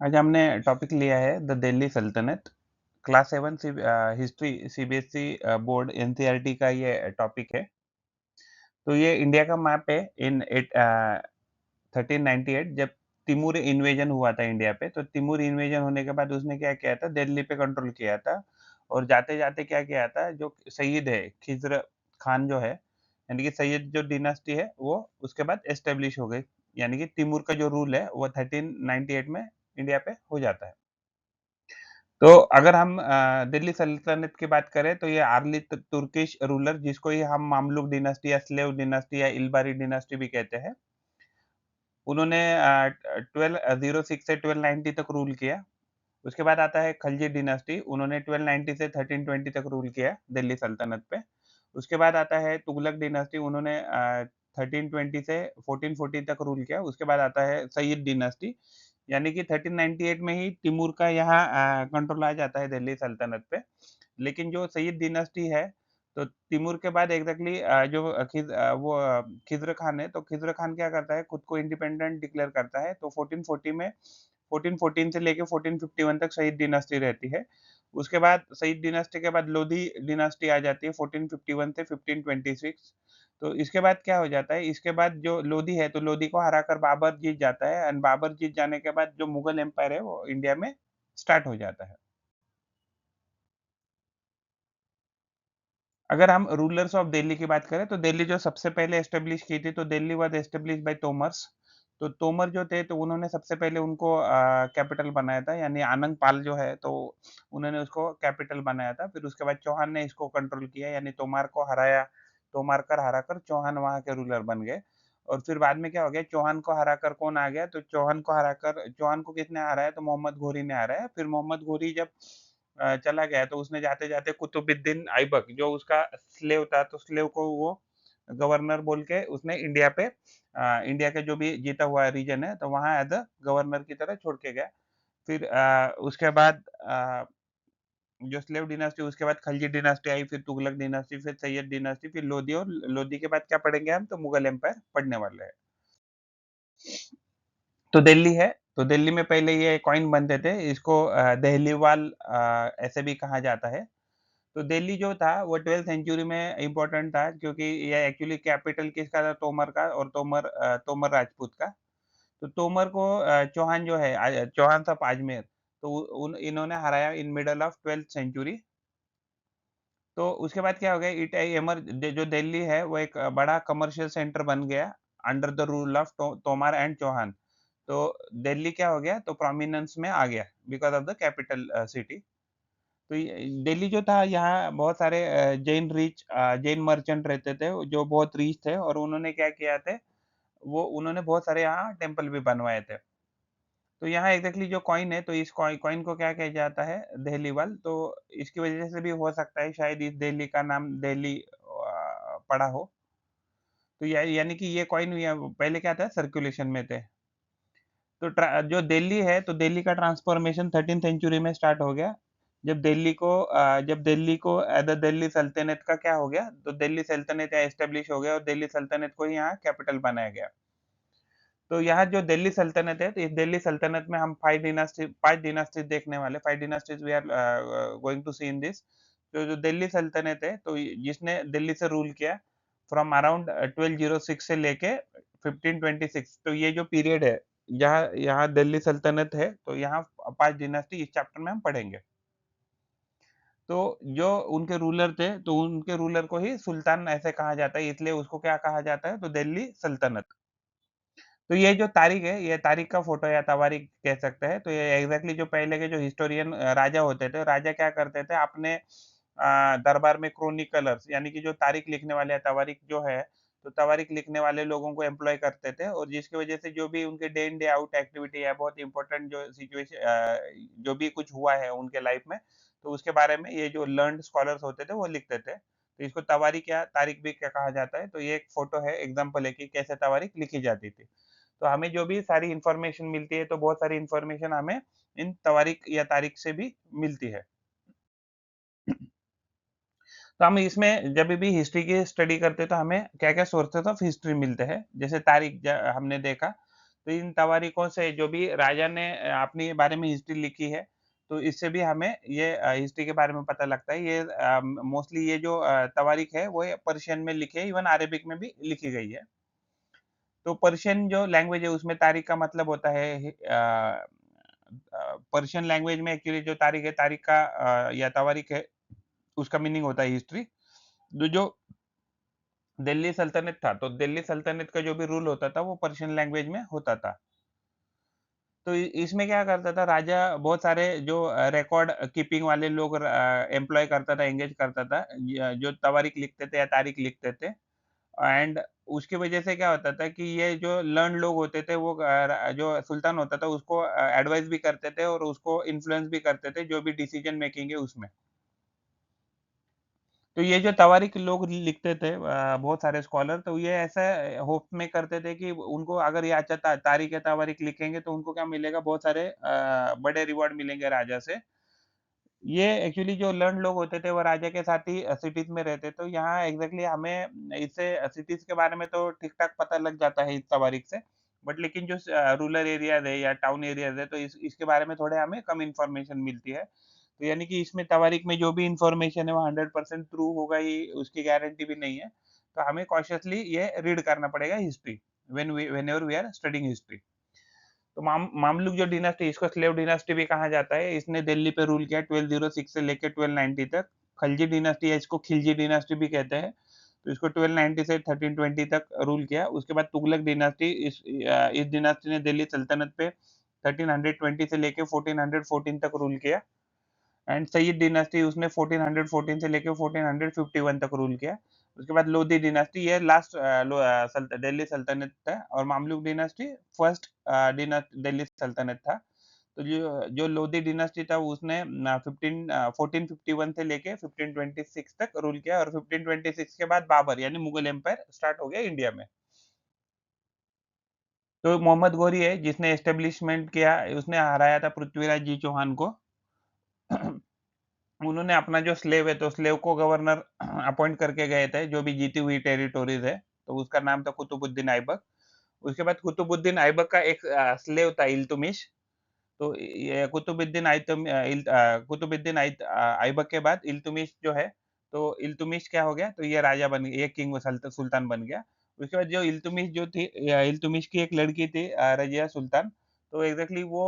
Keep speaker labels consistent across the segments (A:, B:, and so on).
A: आज हमने टॉपिक लिया है द दिल्ली सल्तनत। Class 7 history CBSE board NCERT का ये टॉपिक है। तो ये इंडिया का मैप है इन 1398 जब तिमूर इन्वेजन हुआ था इंडिया पे। तो तिमूर इन्वेजन होने के बाद उसने क्या किया था, दिल्ली पे कंट्रोल किया था। और जाते-जाते क्या किया था, जो सईद है खिज़्र खान जो है, यानी कि सैयद जो डिनास्टी है वो उसके बाद एस्टेब्लिश हो गई। यानी कि तिमूर का जो रूल है वो 1398 में इंडिया पे हो जाता है। तो अगर हम दिल्ली सल्तनत की बात करें तो ये अर्ली तुर्किश रूलर जिसको ही हम मामलुक डिनास्टी या स्लेव डिनास्टी या इल्बारी डिनास्टी भी कहते हैं। उन्होंने 1206 से 1290 तक रूल किया। उसके बाद आता है खलजी डिनास्टी, उन्होंने 1290 से 1320 तक रूल किया दिल्ली सल्तनत पे। उसके बाद आता है तुगलक डिनास्टी, उन्होंने 1320 से 1440 तक रूल किया। उसके बाद आता है सय्यद डिनास्टी, यानी कि 1398 में ही तिमूर का यहाँ कंट्रोल आ जाता है दिल्ली सल्तनत पे। लेकिन जो सय्यद डिनास्टी है, तो तिमूर के बाद एग्ज़ैक्टली खिज़्र खान है, तो खिज़्र खान क्या करता है, खुद को इंडिपेंडेंट डिक्लेयर करता है। तो 1440 में 1414 से लेके 1451 तक सय्यद डिनास्टी रहती है। उसके बाद सय्यद डिनास्टी के बाद लोधी डिनास्टी आ जाती है 1451 से 1526। तो इसके बाद क्या हो जाता है, इसके बाद जो लोधी है, तो लोधी को हराकर बाबर जीत जाता है एंड बाबर जीत जाने के बाद जो मुगल एम्पायर है, वो इंडिया में स्टार्ट हो जाता है। अगर हम रूलर्स ऑफ दिल्ली की बात करें तो दिल्ली जो सबसे पहले एस्टेब्लिश की थी, तो Delhi was establish by Tomars. तो तोमर जो थे, तो उन्होंने सबसे पहले उनको कैपिटल बनाया था, यानी आनंद पाल जो है, तो उन्होंने उसको कैपिटल बनाया था। फिर उसके बाद चौहान ने इसको कंट्रोल किया, यानी तोमार को हराया, तोमारकर हराकर चौहान वहाँ के रूलर बन गए। और फिर बाद में क्या हो गया, चौहान को हराकर कौन आ गया, तो चौहान को किसने हराया, तो मोहम्मद घोरी ने हराया। फिर मोहम्मद घोरी जब चला गया, तो उसने जाते-जाते कुतुबुद्दीन ऐबक जो उसका स्लेव था, तो स्लेव को वो गवर्नर बोल के उसने इंडिया के जो भी जीता हुआ रीजन है, तो वहाँ एज़ अ गवर्नर की तरह छोड़ के गया। फिर उसके बाद जो स्लेव डिनास्टी, उसके बाद खलजी डिनास्टी आई, फिर तुगलक डिनास्टी, फिर सैयद डिनास्टी, फिर लोधी, और लोधी के बाद क्या पढ़ेंगे हम, तो मुगल एम्पायर पढ़ने वाले हैं। तो दिल्ली है, तो दिल्ली में पहले ये कॉइन बनते थे, इसको दहलीवाल ऐसे भी कहा जाता है। तो दिल्ली जो था वो 12th सेंचुरी में इम्पोर्टेंट था, क्योंकि ये एक्चुअली कैपिटल किसका था, तोमर का, और तोमर राजपूत का। तो तोमर को चौहान जो है, चौहान ऑफ अजमेर, तो उन इन्होंने हराया in middle of 12th century. तो उसके बाद क्या हो गया, इट एमर जो दिल्ली है वो एक बड़ा कमर्शियल सेंटर बन गया under the rule of Tomar and Chauhan. तो दिल्ली क्या हो गया, तो प्रोमिनेंस में आ गया because of the capital city. तो ये दिल्ली जो था, यहाँ बहुत सारे जैन मर्चेंट रहते थे जो बहुत रिच थे, और उन्होंने क्या किया थे, वो उन्होंने बहुत सारे यहाँ टेम्पल भी बनवाए थे। तो यहाँ एग्ज़ैक्टली जो कॉइन है, तो इस कॉइन को क्या कहा जाता है, दहलीवाल। तो इसकी वज़ह से भी हो सकता है शायद इस दिल्ली का नाम दिल्ली पड़ा हो। तो यानी कि ये कॉइन या पहले क्या था, सर्कुलेशन में थे। तो जो दिल्ली है, तो दिल्ली का ट्रांसफ़ॉर्मेशन 13th सेंचुरी में स्टार्ट हो गया। जब दिल्ली को दिल्ली सल्तनत का क्या हो गया, तो दिल्ली सल्तनत यहाँ एस्टेब्लिश हो गया, और दिल्ली सल्तनत को ही यहाँ कैपिटल बनाया गया। तो यहाँ जो दिल्ली सल्तनत है, तो इस दिल्ली सल्तनत में हम 5 डायनास्टीज़ देखने वाले, 5 dynasties we are going to see in this. तो जो दिल्ली सल्तनत है, तो जिसने दिल्ली से रूल किया फ्रॉम अराउंड 1206 से लेके 1526, तो ये जो पीरियड है, जहाँ यहाँ दिल्ली सल्तनत है, तो यहाँ 5 डायनास्टी इस चैप्टर में हम पढ़ेंगे। तो जो उनके रूलर थे, तो उनके रूलर को ही सुल्तान ऐसे कहा जाता है, इसलिए उसको क्या कहा जाता है, तो दिल्ली सल्तनत। तो ये जो तारीख है, ये तारीख का फ़ोटो या तवारीख कह सकते हैं। तो ये एग्ज़ैक्टली जो पहले के जो हिस्टोरियन राजा होते थे, राजा क्या करते थे, अपने दरबार में क्रोनिकलर्स, यानी कि जो तारीख लिखने वाले, तवारीख जो है, तो तवारीख लिखने वाले लोगों को एम्प्लॉय करते थे, और जिसकी वज़ह से जो भी उनके day in day out activity है, बहुत इम्पोर्टेंट जो जो भी कुछ हुआ है उनके लाइफ़ में, तो उसके बारे में ये जो लर्न्ड स्कॉलर्स होते थे, वो लिखते थे। तो इसको तवारीख या तारीख भी क्या कहा जाता है। तो ये एक फ़ोटो है, एग्ज़ाम्पल है कि कैसे तवारीख लिखी जाती थी। तो हमें जो भी सारी इन्फॉर्मेशन मिलती है, तो बहुत सारी इन्फॉर्मेशन हमें इन तवारीख या तारीख से भी मिलती है। तो हम इसमें जब भी हिस्ट्री की स्टडी करते हैं, तो हमें क्या-क्या सोर्सेस ऑफ हिस्ट्री मिलते हैं। जैसे तारीख हमने देखा, तो इन तवारीखों से जो भी राजा ने अपने बारे में हिस्ट्री लिखी है, तो इससे भी हमें ये हिस्ट्री के बारे में पता लगता है। ये मोस्टली ये जो तवारीख है, वो ये पर्शियन में लिखी है, इवन अरेबिक में भी लिखी गई है। तो पर्शियन जो लैंग्वेज है, उसमें तारीख का मतलब होता है पर्शियन लैंग्वेज में एक्चुअली जो तारीख है, तारीख का या तवारीख है, उसका मीनिंग होता है हिस्ट्री। तो जो दिल्ली सल्तनत था, तो दिल्ली सल्तनत का जो भी रूल होता था, वो पर्शियन लैंग्वेज में होता था। तो इसमें क्या करता था राजा, बहुत सारे जो रिकॉर्ड कीपिंग वाले लोग एम्प्लॉय करता था, एंगेज करता था, जो तवारीख लिखते थे या तारीख लिखते थे। एंड उसकी वजह से क्या होता था कि ये जो लर्न लोग होते थे, वो जो सुल्तान होता था, उसको एडवाइस भी करते थे और उसको इन्फ्लुएंस भी करते थे जो भी डिसीजन मेकिंग है उसमें। तो ये जो तवारीख लोग लिखते थे, बहुत सारे स्कॉलर, तो ये ऐसा होप में करते थे कि उनको अगर ये अच्छा तारीख या तवारीख लिखेंगे तो उनको क्या मिलेगा, बहुत सारे बड़े रिवॉर्ड मिलेंगे राजा से। ये एक्चुअली जो लर्न लोग होते थे, वो राजा के साथ ही सिटीज़ में रहते, तो यहाँ एग्ज़ैक्टली हमें इससे सिटीज़ के बारे में तो ठीक-ठाक पता लग जाता है इस तवारीख से। बट लेकिन जो रूरल एरियाज़ है या टाउन एरियाज़ है, तो इसके बारे में थोड़े हमें कम इन्फॉर्मेशन मिलती है। तो यानी कि इसमें तवारीख में जो भी इन्फॉर्मेशन है, वो 100% ट्रू होगा ही, उसकी गारंटी भी नहीं है। तो हमें कॉशियसली ये रीड करना पड़ेगा history, whenever we are studying history. तो मामलुक जो डिनास्टी, इसको स्लेव डिनास्टी भी कहा जाता है। इसने दिल्ली पे रूल किया 1206 से लेके 1290 तक। खलजी डिनास्टी या इसको खिलजी डिनास्टी भी कहते हैं। तो इसको 1290 से 1320 तक रूल किया। उसके बाद तुगलक डिनास्टी, इस डिनास्टी ने दिल्ली सल्तनत पे 1320 से लेके 1414 तक रूल किया। एंड सय्यद डिनास्टी, उसने 1414 से लेके 1451 तक रूल किया। उसके बाद लोधी डिनास्टी, ये लास्ट दिल्ली सल्तनत था। और मामलुक डिनास्टी फर्स्ट दिल्ली सल्तनत था। तो जो जो लोधी डिनास्टी था, उसने 1451 से लेके 1526 तक रूल किया। और 1526 के बाद बाबर यानी मुगल एम्पायर स्टार्ट हो गया इंडिया में। तो मोहम्मद गोरी है जिसने एस्टेब्लिशमेंट किया, उसने हराया था पृथ्वीराज जी चौहान को। उन्होंने अपना जो स्लेव है, तो स्लेव को गवर्नर अपॉइंट करके गए थे, जो भी जीती हुई टेरिटोरीज है। तो उसका नाम था कुतुबुद्दीन ऐबक। उसके बाद कुतुबुद्दीन ऐबक का एक स्लेव था इल्तुमिश। तो ये ऐबक के बाद इल्तुमिश जो है, तो इल्तुमिश क्या हो गया, तो ये राजा बन गया, ये किंग सुल्तान बन गया। उसके बाद जो इल्तुमिश जो थी, इल्तुमिश की एक लड़की थी, रजिया सुल्तान। तो एग्जैक्टली वो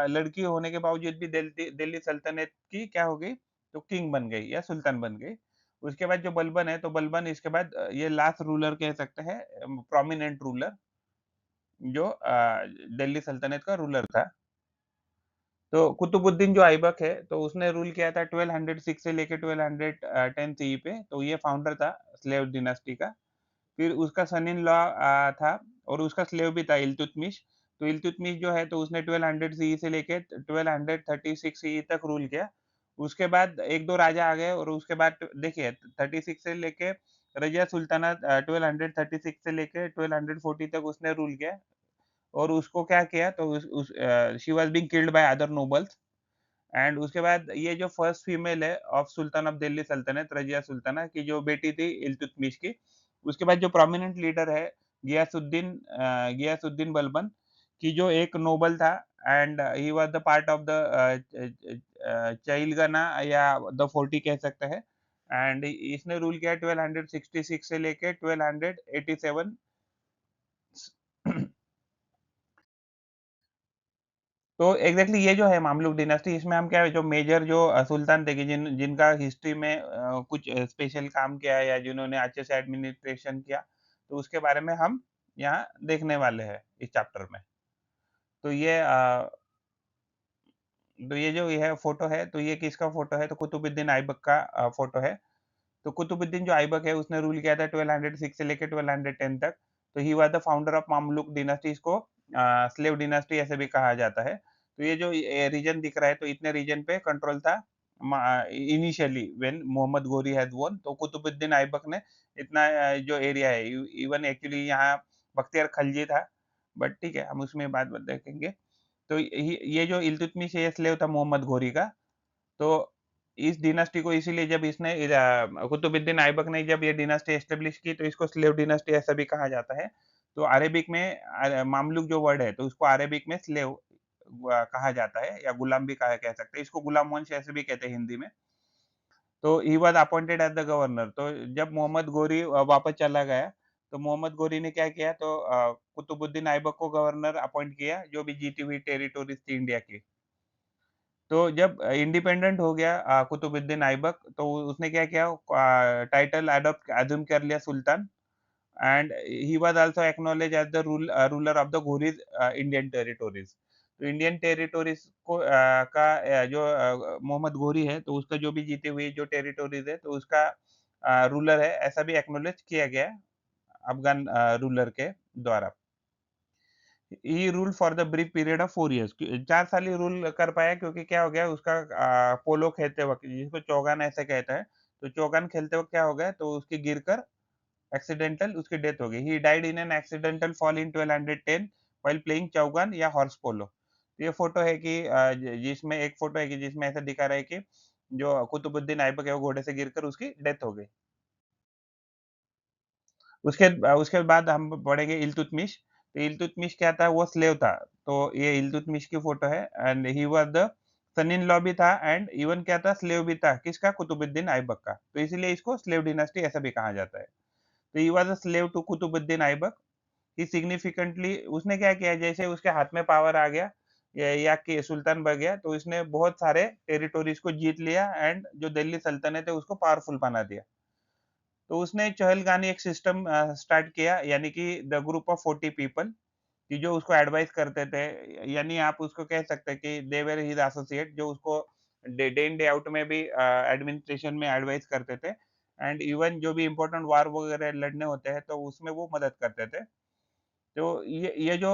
A: लड़की होने के बावजूद भी दिल्ली दिल्ली सल्तनत की क्या हो गई, तो किंग बन गई या सुल्तान बन गई। उसके बाद जो बलबन है, तो बलबन इसके बाद ये लास्ट रूलर कह सकते हैं, प्रोमिनेंट रूलर, जो दिल्ली सल्तनत का रूलर था। तो कुतुबुद्दीन जो ऐबक है, तो उसने रूल किया था 1206 से लेके 1210 सीई पे। तो ये फाउंडर था स्लेव डिनास्टी का। फिर उसका सन इन लॉ था, और उसका स्लेव भी था इल्तुतमिश। तो इल्तुतमिश जो है, तो उसने 1200 सीई से लेके 1236 सीई तक रूल किया। उसके बाद एक दो राजा आ गए, और उसके बाद देखिए 36 से लेके रजिया सुल्ताना 1236 से लेके 1240 तक उसने रूल किया। और उसको क्या किया, तो she was being killed by other nobles. And उसके बाद ये जो फर्स्ट फीमेल है ऑफ सुल्तान ऑफ दिल्ली सल्तनत, रजिया सुल्ताना की जो बेटी थी इल्तुतमिश की। उसके बाद जो प्रोमिनेंट लीडर है, गियासुद्दीन बलबन, की जो एक नोबल था। And he was the part of the Chahalgani या द फोर्टी कह सकते हैं। एंड इसने रूल किया 1266 से लेके 1287। तो एग्जैक्टली ये जो है मामलुक डिनास्टी, इसमें हम क्या है, जो मेजर जो सुल्तान थे कि जिनका हिस्ट्री में कुछ स्पेशल काम किया है या जिन्होंने अच्छे से एडमिनिस्ट्रेशन किया, तो उसके बारे में हम यहाँ देखने वाले हैं इस चैप्टर में। तो ये जो ये है फोटो है, तो ये किसका फोटो है, तो कुतुबुद्दीन ऐबक का फोटो है। तो कुतुबुद्दीन जो ऐबक है, उसने रूल किया था 1206 से लेके 1210 तक। तो he was the founder of Mamluk dynasty. इसको स्लेव डिनास्टी ऐसे भी कहा जाता है। तो ये जो रीजन दिख रहा है, तो इतने रीजन पे कंट्रोल था initially when Mohammad Ghori has वोन। तो कुतुबुद्दीन ऐबक ने इतना जो एरिया है, इवन एक्चुअली यहाँ बख्तियार खलजी था, बट ठीक है, हम उसमें बाद में देखेंगे। तो ये जो इल्तुतमिश है, ये स्लेव था मोहम्मद घोरी का। तो इस डिनास्टी को इसीलिए जब इसने कुतुबुद्दीन ऐबक ने जब ये डिनास्टी एस्टेब्लिश की, तो इसको स्लेव डिनास्टी ऐसा भी कहा जाता है। तो अरेबिक में मामलुक जो वर्ड है, तो उसको अरेबिक में स्लेव कहा जाता है या गुलाम भी कहा कह सकते हैं। इसको गुलाम वंश ऐसे भी कहते हैं हिंदी में। तो he was appointed as the governor. तो जब मोहम्मद गोरी वापस चला गया, तो मोहम्मद गोरी ने क्या किया, तो कुतुबुद्दीन ऐबक को गवर्नर अपॉइंट किया, जो भी जीती हुई टेरिटोरीज़ थी इंडिया की। तो जब इंडिपेंडेंट हो गया कुतुबुद्दीन ऐबक, तो उसने क्या किया, टाइटल अज़्यूम कर लिया सुल्तान, and he was also acknowledged as the ruler of the Ghoris Indian territories. तो इंडियन टेरिटोरीज़ को जो मोहम्मद घोरी है, तो उसका जो भी जीती हुई जो टेरिटोरीज़ है, तो उसका रूलर है, ऐसा भी एक्नॉलेज किया गया अफ़गान रूलर के द्वारा। He ruled for the brief period of 4 years. 4 साल ही रूल कर पाया, क्योंकि क्या हो गया उसका, पोलो खेलते वक़्त, जिसको चौगान ऐसे कहते हैं, तो चौगान खेलते वक़्त क्या हो गया, तो उसकी गिरकर एक्सीडेंटल उसकी डेथ हो गई। He died in an accidental fall in 1210 while playing Chaugan या हॉर्स पोलो। तो ये फोटो है कि जिसमें एक फोटो है कि जिसमें ऐसा दिखा रहा है कि जो कुतुबुद्दीन ऐबक है, वो घोड़े से गिरकर उसकी डेथ हो गई। उसके बाद हम पढ़ेंगे इल्तुतमिश। तो इल्तुतमिश क्या था, वो स्लेव था। तो ये इल्तुतमिश की फोटो है, and he was the son in law भी था, एंड इवन क्या था, स्लेव भी था। किसका? कुतुबुद्दीन ऐबक का। तो इसीलिए इसको स्लेव डायनास्टी ऐसा भी कहा जाता है। तो he was a slave to Qutbuddin Aibak. He significantly उसने क्या किया, जैसे उसके हाथ में पावर आ गया या कि सुल्तान बन गया, तो इसने बहुत सारे टेरिटोरीज़ को जीत लिया, एंड जो दिल्ली सल्तनत है उसको पावरफुल बना दिया। तो उसने चहलगानी एक सिस्टम स्टार्ट किया, यानी कि द ग्रुप ऑफ 40 पीपल, कि जो उसको एडवाइस करते थे, यानी आप उसको कह सकते हैं कि दे वर हिज एसोसिएट, जो उसको डे इन डे आउट में भी एडमिनिस्ट्रेशन में एडवाइस करते थे, एंड इवन जो भी इम्पोर्टेंट वार वगैरह लड़ने होते हैं, तो उसमें वो मदद करते थे। तो ये जो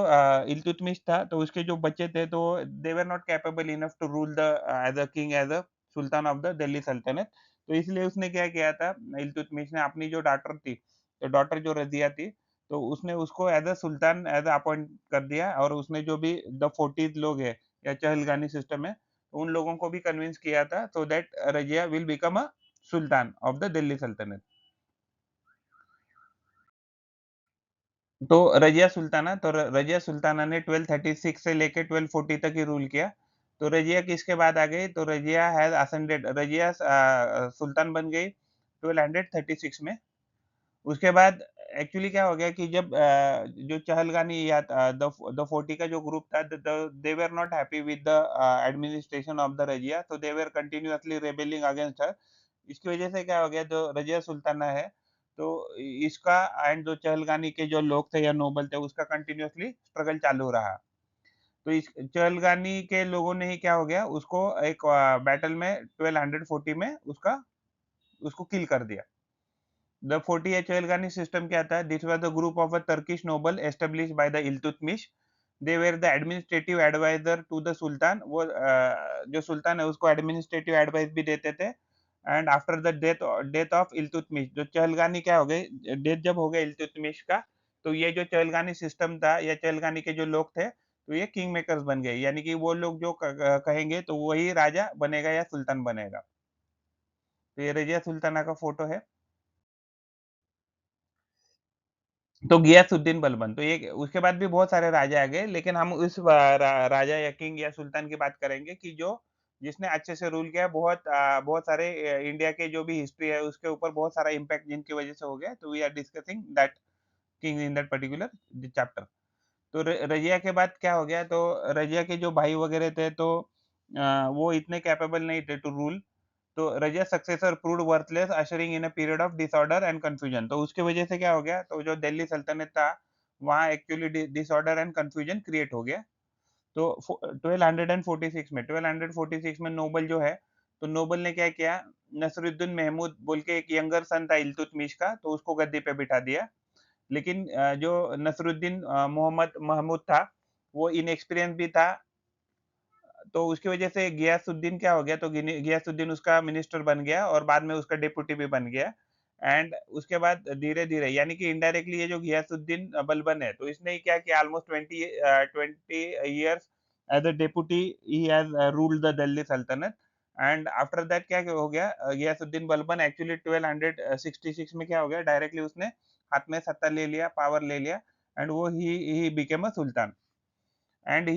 A: इल्तुतमिश था, तो उसके जो बच्चे थे, तो they were not capable enough to rule the as a king, as a sultan of the Delhi सल्तनत। तो इसलिए उसने क्या किया था, इल्तुतमिश ने अपनी जो डॉटर थी, तो डॉटर जो रज़िया थी, तो उसने उसको as a sultan as a appoint कर दिया, और उसने जो भी द 40 लोग हैं या चहलगानी सिस्टम है, उन लोगों को भी कन्विंस किया था, so that Razia will become a sultan of the Delhi सल्तनत। तो रज़िया सुल्ताना, तो रज़िया सुल्ताना ने 1236 से लेके 1240 तक ही रूल किया। तो रज़िया किसके बाद आ गई, तो रज़िया हैज़ असेंडेड, रज़िया सुल्तान बन गई 1236 में। उसके बाद एक्चुअली क्या हो गया कि जब जो चहलगानी या द 40 का जो ग्रुप था, they were not happy with the administration of the Razia, so they were continuously rebelling against her। इसकी वजह से क्या हो गया, जो रज़िया सुल्ताना है, तो इसका एंड जो चहलगानी के जो लोग थे या नोबल थे, उसका कंटिन्यूअसली स्ट्रगल चालू रहा। तो इस चहलगानी के लोगों ने ही क्या हो गया, उसको एक बैटल में 1240 में उसको किल कर दिया। The 40 Echelgani system क्या था? This was the group of a Turkish noble established by the Iltutmish. They were the administrative advisor to the Sultan। वो जो सुल्तान है उसको एडमिनिस्ट्रेटिव एडवाइस भी देते थे। And after the death of Iltutmish, जो चहलगानी क्या हो गई, डेथ जब हो गया इल्तुतमिश का, तो ये जो चहलगानी सिस्टम था या चहलगानी के जो लोग थे, तो ये किंग मेकर्स बन गए, यानी कि वो लोग जो कहेंगे, तो वही राजा बनेगा या सुल्तान बनेगा। तो ये रजिया सुल्ताना का फोटो है। तो गियासुद्दीन बलबन, तो ये उसके बाद भी बहुत सारे राजा आ गए, लेकिन हम उस राजा या किंग या सुल्तान की बात करेंगे कि जो जिसने अच्छे से रूल किया, बहुत सारे इंडिया के जो भी हिस्ट्री है उसके ऊपर बहुत सारा इम्पैक्ट जिनकी वजह से हो गया, तो we are discussing that king in that particular chapter. तो रजिया के बाद क्या हो गया, तो रजिया के जो भाई वगैरह थे, तो वो इतने कैपेबल नहीं थे टू रूल। तो Razia successor proved worthless, ushering in a period of disorder and confusion. तो उसकी वजह से क्या हो गया, तो जो दिल्ली सल्तनत था, वहाँ actually disorder and confusion create हो गया। तो 1246 में 1246 में नोबल जो है, तो नोबल ने क्या किया, नसरुद्दीन महमूद बोल के एक यंगर सन था इल्तुतमिश का, तो उसको गद्दी पे बिठा दिया। लेकिन जो नसरुद्दीन मोहम्मद महमूद था, वो इनएक्सपीरियंस भी था, तो उसकी वजह से गियासुद्दीन क्या हो गया, तो गियासुद्दीन उसका मिनिस्टर बन गया और बाद में उसका डिप्टी भी बन गया। एंड उसके बाद धीरे-धीरे, यानी कि इनडायरेक्टली ये जो गियासुद्दीन बलबन है, तो इसने क्या किया, almost 20 years as a deputy he has ruled the Delhi Sultanate. And after that क्या हो गया, गियासुद्दीन बलबन एक्चुअली 1266 में क्या हो गया, डायरेक्टली उसने हाथ में सत्ता ले लिया, पावर ले लिया, and वो he became a sultan, and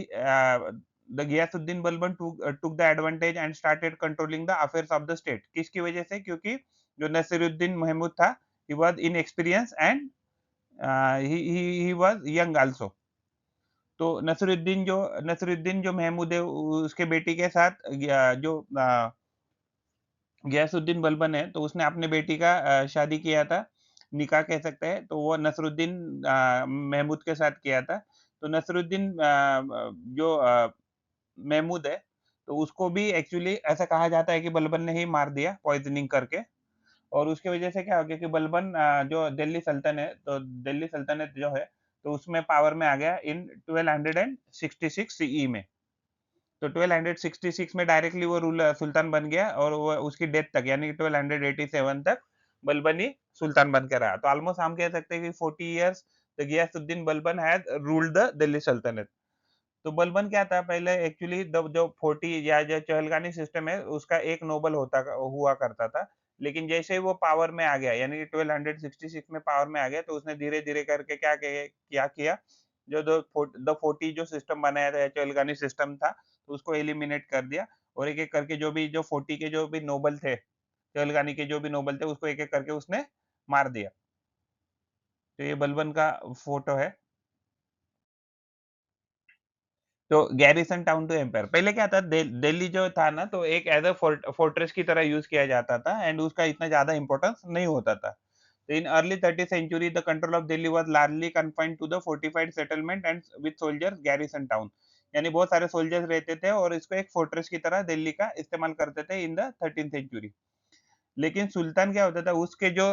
A: the Ghiyasuddin Balban took the advantage and started controlling the affairs of the state. किसकी वजह से? क्योंकि जो नसीरुद्दीन महमूद था, he was inexperienced and he was young also. तो नसीरुद्दीन जो महमूद है, उसके बेटी के साथ जो गियासुद्दीन बलबन है, तो उसने अपने बेटी का शादी किया था, निकाह कह सकते हैं, तो वो नसरुद्दीन महमूद के साथ किया था। तो नसरुद्दीन जो महमूद है, तो उसको भी एक्चुअली ऐसा कहा जाता है कि बलबन ने ही मार दिया पॉइज़निंग करके, और उसकी वजह से क्या हो गया कि बलबन जो दिल्ली सल्तनत है, तो दिल्ली सल्तनत जो है, तो उसमें पावर में आ गया इन 1266 सीई में। तो 1266 में डायरेक्टली वो सुल्तान बन गया, और वो उसकी डेथ तक यानी कि 1287 तक बलबन ही सुल्तान बन के रहा। तो ऑलमोस्ट हम कह सकते हैं कि 40 years the Ghiyasuddin Balban has ruled the Delhi सल्तनत। तो बलबन क्या था पहले, एक्चुअली जो 40 या जो चहलगानी सिस्टम है, उसका एक नोबल हुआ करता था। लेकिन जैसे ही वो पावर में आ गया, यानी कि 1266 में पावर में आ गया, तो उसने धीरे धीरे करके क्या किया, जो द 40 जो सिस्टम बनाया था, चहलगानी सिस्टम था, तो उसको एलिमिनेट कर दिया, और एक एक करके जो 40 के जो भी नोबल थे, चहलगानी के जो भी नोबल थे, उसको एक एक करके उसने मार दिया। तो ये बलबन का फोटो है। तो गैरिसन टाउन टू एम्पायर, पहले क्या था, दिल्ली जो था ना, तो एक एज अ फोर्ट्रेस की तरह यूज किया जाता था, एंड उसका इतना ज्यादा इंपॉर्टेंस नहीं होता था। तो in early 30th century the control of Delhi was largely confined to the fortified settlement and with soldiers garrison town, यानी बहुत सारे सोल्जर्स रहते थे, और इसको एक फोर्ट्रेस की तरह दिल्ली का इस्तेमाल करते थे इन द 13th सेंचुरी। लेकिन सुल्तान क्या होता था, उसके जो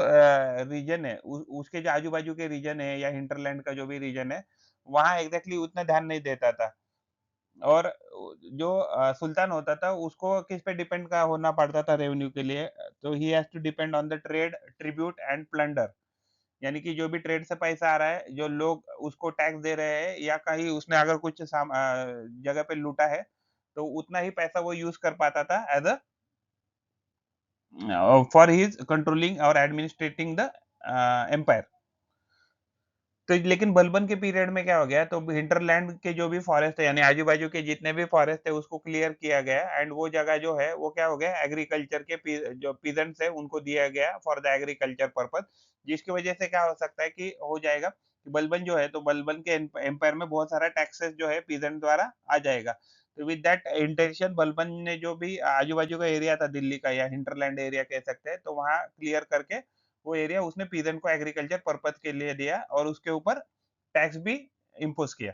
A: रीजन है, उसके जो आजू बाजू के रीजन है, या हिंटरलैंड का जो भी रीजन है, वहां एग्जैक्टली उतना ध्यान नहीं देता था। और जो सुल्तान होता था, उसको किस पे डिपेंड का होना पड़ता था रेवेन्यू के लिए, तो he has to depend on the trade, tribute and plunder, यानी कि जो भी ट्रेड से पैसा आ रहा है, जो लोग उसको टैक्स दे रहे हैं, या कहीं उसने अगर कुछ जगह पे लूटा है, तो उतना ही पैसा वो यूज कर पाता था as a for his controlling और एडमिनिस्ट्रेटिंग द एम्पायर। तो लेकिन बलबन के पीरियड में क्या हो गया, तो हिंटरलैंड के जो भी फॉरेस्ट है, यानी आजू-बाजू के जितने भी फॉरेस्ट है, उसको क्लियर किया गया, एंड वो जगह जो है, वो क्या हो गया, एग्रीकल्चर के जो पीजेंट्स है, उनको दिया गया फॉर द एग्रीकल्चर पर्पस, जिसकी वजह से क्या हो सकता है कि हो जाएगा कि बलबन जो है, तो बलबन के एम्पायर में बहुत सारा टैक्सेस जो है पीजेंट द्वारा आ जाएगा। तो विद दैट इंटेंशन बलबन ने जो भी आजू-बाजू का एरिया था दिल्ली का, या हिंटरलैंड एरिया कह सकते हैं, तो वहाँ क्लियर करके वो एरिया उसने पीजेंट को एग्रीकल्चर पर्पस के लिए दिया, और उसके ऊपर टैक्स भी इम्पोज किया।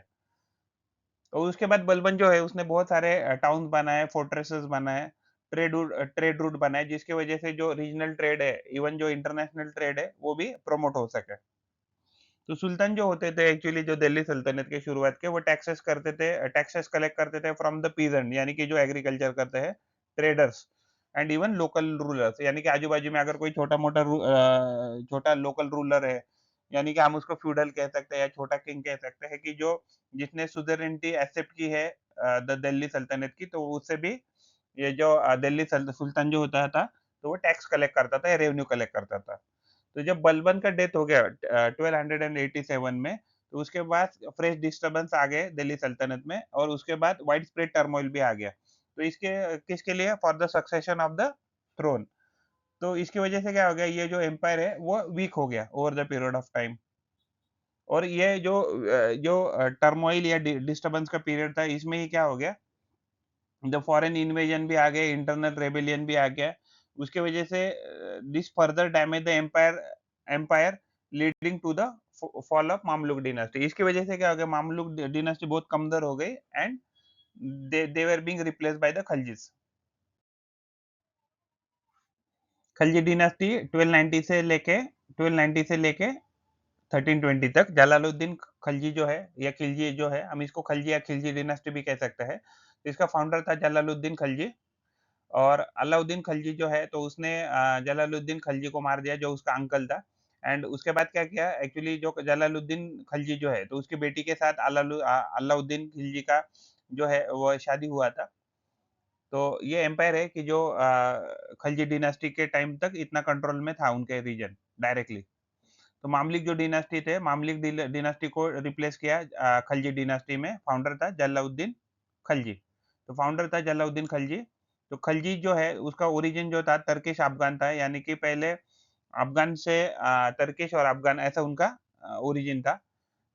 A: और उसके बाद बलबन जो है, उसने बहुत सारे टाउन्स बनाए, फोर्ट्रेसेस बनाए, ट्रेड रूट बनाए, जिसकी वजह से जो रीजनल ट्रेड है, इवन जो इंटरनेशनल ट्रेड है, वो भी प्रमोट हो सके। तो सुल्तान जो होते थे एक्चुअली, जो दिल्ली सल्तनत के शुरुआत के, वो टैक्सेस कलेक्ट करते थे फ्रॉम द पीजेंट, यानी कि जो एग्रीकल्चर करते हैं, traders, and even local rulers, यानी कि आजू बाजू में अगर कोई छोटा लोकल रूलर है, यानी कि हम उसको फ्यूडल कह सकते हैं, या छोटा किंग कह सकते हैं, कि जो जिसने सुजरेनिटी एक्सेप्ट की है द दिल्ली सल्तनत की, तो उससे भी ये जो दिल्ली सुल्तान जो होता था, तो वो टैक्स कलेक्ट करता था, या रेवेन्यू कलेक्ट करता था। तो जब बलबन का डेथ हो गया 1287 में, तो उसके बाद फ्रेश डिस्टर्बेंस आ गए दिल्ली सल्तनत में, और उसके बाद वाइड स्प्रेड टर्मोइल भी आ गया। तो इसके किसके लिए, for the succession of the throne. तो इसकी वजह से क्या हो गया, ये जो एम्पायर है, वो वीक हो गया over the period of time. और ये जो टर्मोइल या डिस्टर्बेंस का पीरियड था, इसमें ही क्या हो गया, द फॉरेन इन्वेजन भी आ गए, इंटरनल रेबेलियन भी आ गया। उसके वजह से this further damage the empire leading to the fall of Mamluk dynasty. इसकी वजह से क्या हो गया, मामलुक डिनास्टी बहुत कमजोर हो गई, and they were being replaced by the Khaljis. Khalji dynasty 1290 से लेके 1320 तक, जलालुद्दीन खलजी जो है, या खिलजी जो है, हम इसको खलजी या खिलजी डिनास्टी भी कह सकते हैं। इसका फाउंडर था जलालुद्दीन खलजी, और अलाउद्दीन खलजी जो है, तो उसने जलालुद्दीन खलजी को मार दिया, जो उसका अंकल था। एंड उसके बाद क्या किया, एक्चुअली जो जलालुद्दीन खलजी जो है, तो उसकी बेटी के साथ अलाउद्दीन खिलजी का जो है, वो शादी हुआ था। तो ये एम्पायर है कि जो खलजी डिनास्टी के टाइम तक इतना कंट्रोल में था उनके रीजन डायरेक्टली। तो मामलिक जो डिनास्टी थे, मामलिक डिनास्टी को रिप्लेस किया खलजी डिनास्टी में, फाउंडर था जलालुद्दीन खलजी। तो फाउंडर था जलालुद्दीन खलजी। तो खलजी जो है उसका ओरिजिन जो था टर्किश अफ़गान था, यानी कि पहले अफ़गान से टर्किश और अफ़गान ऐसा उनका ओरिजिन था।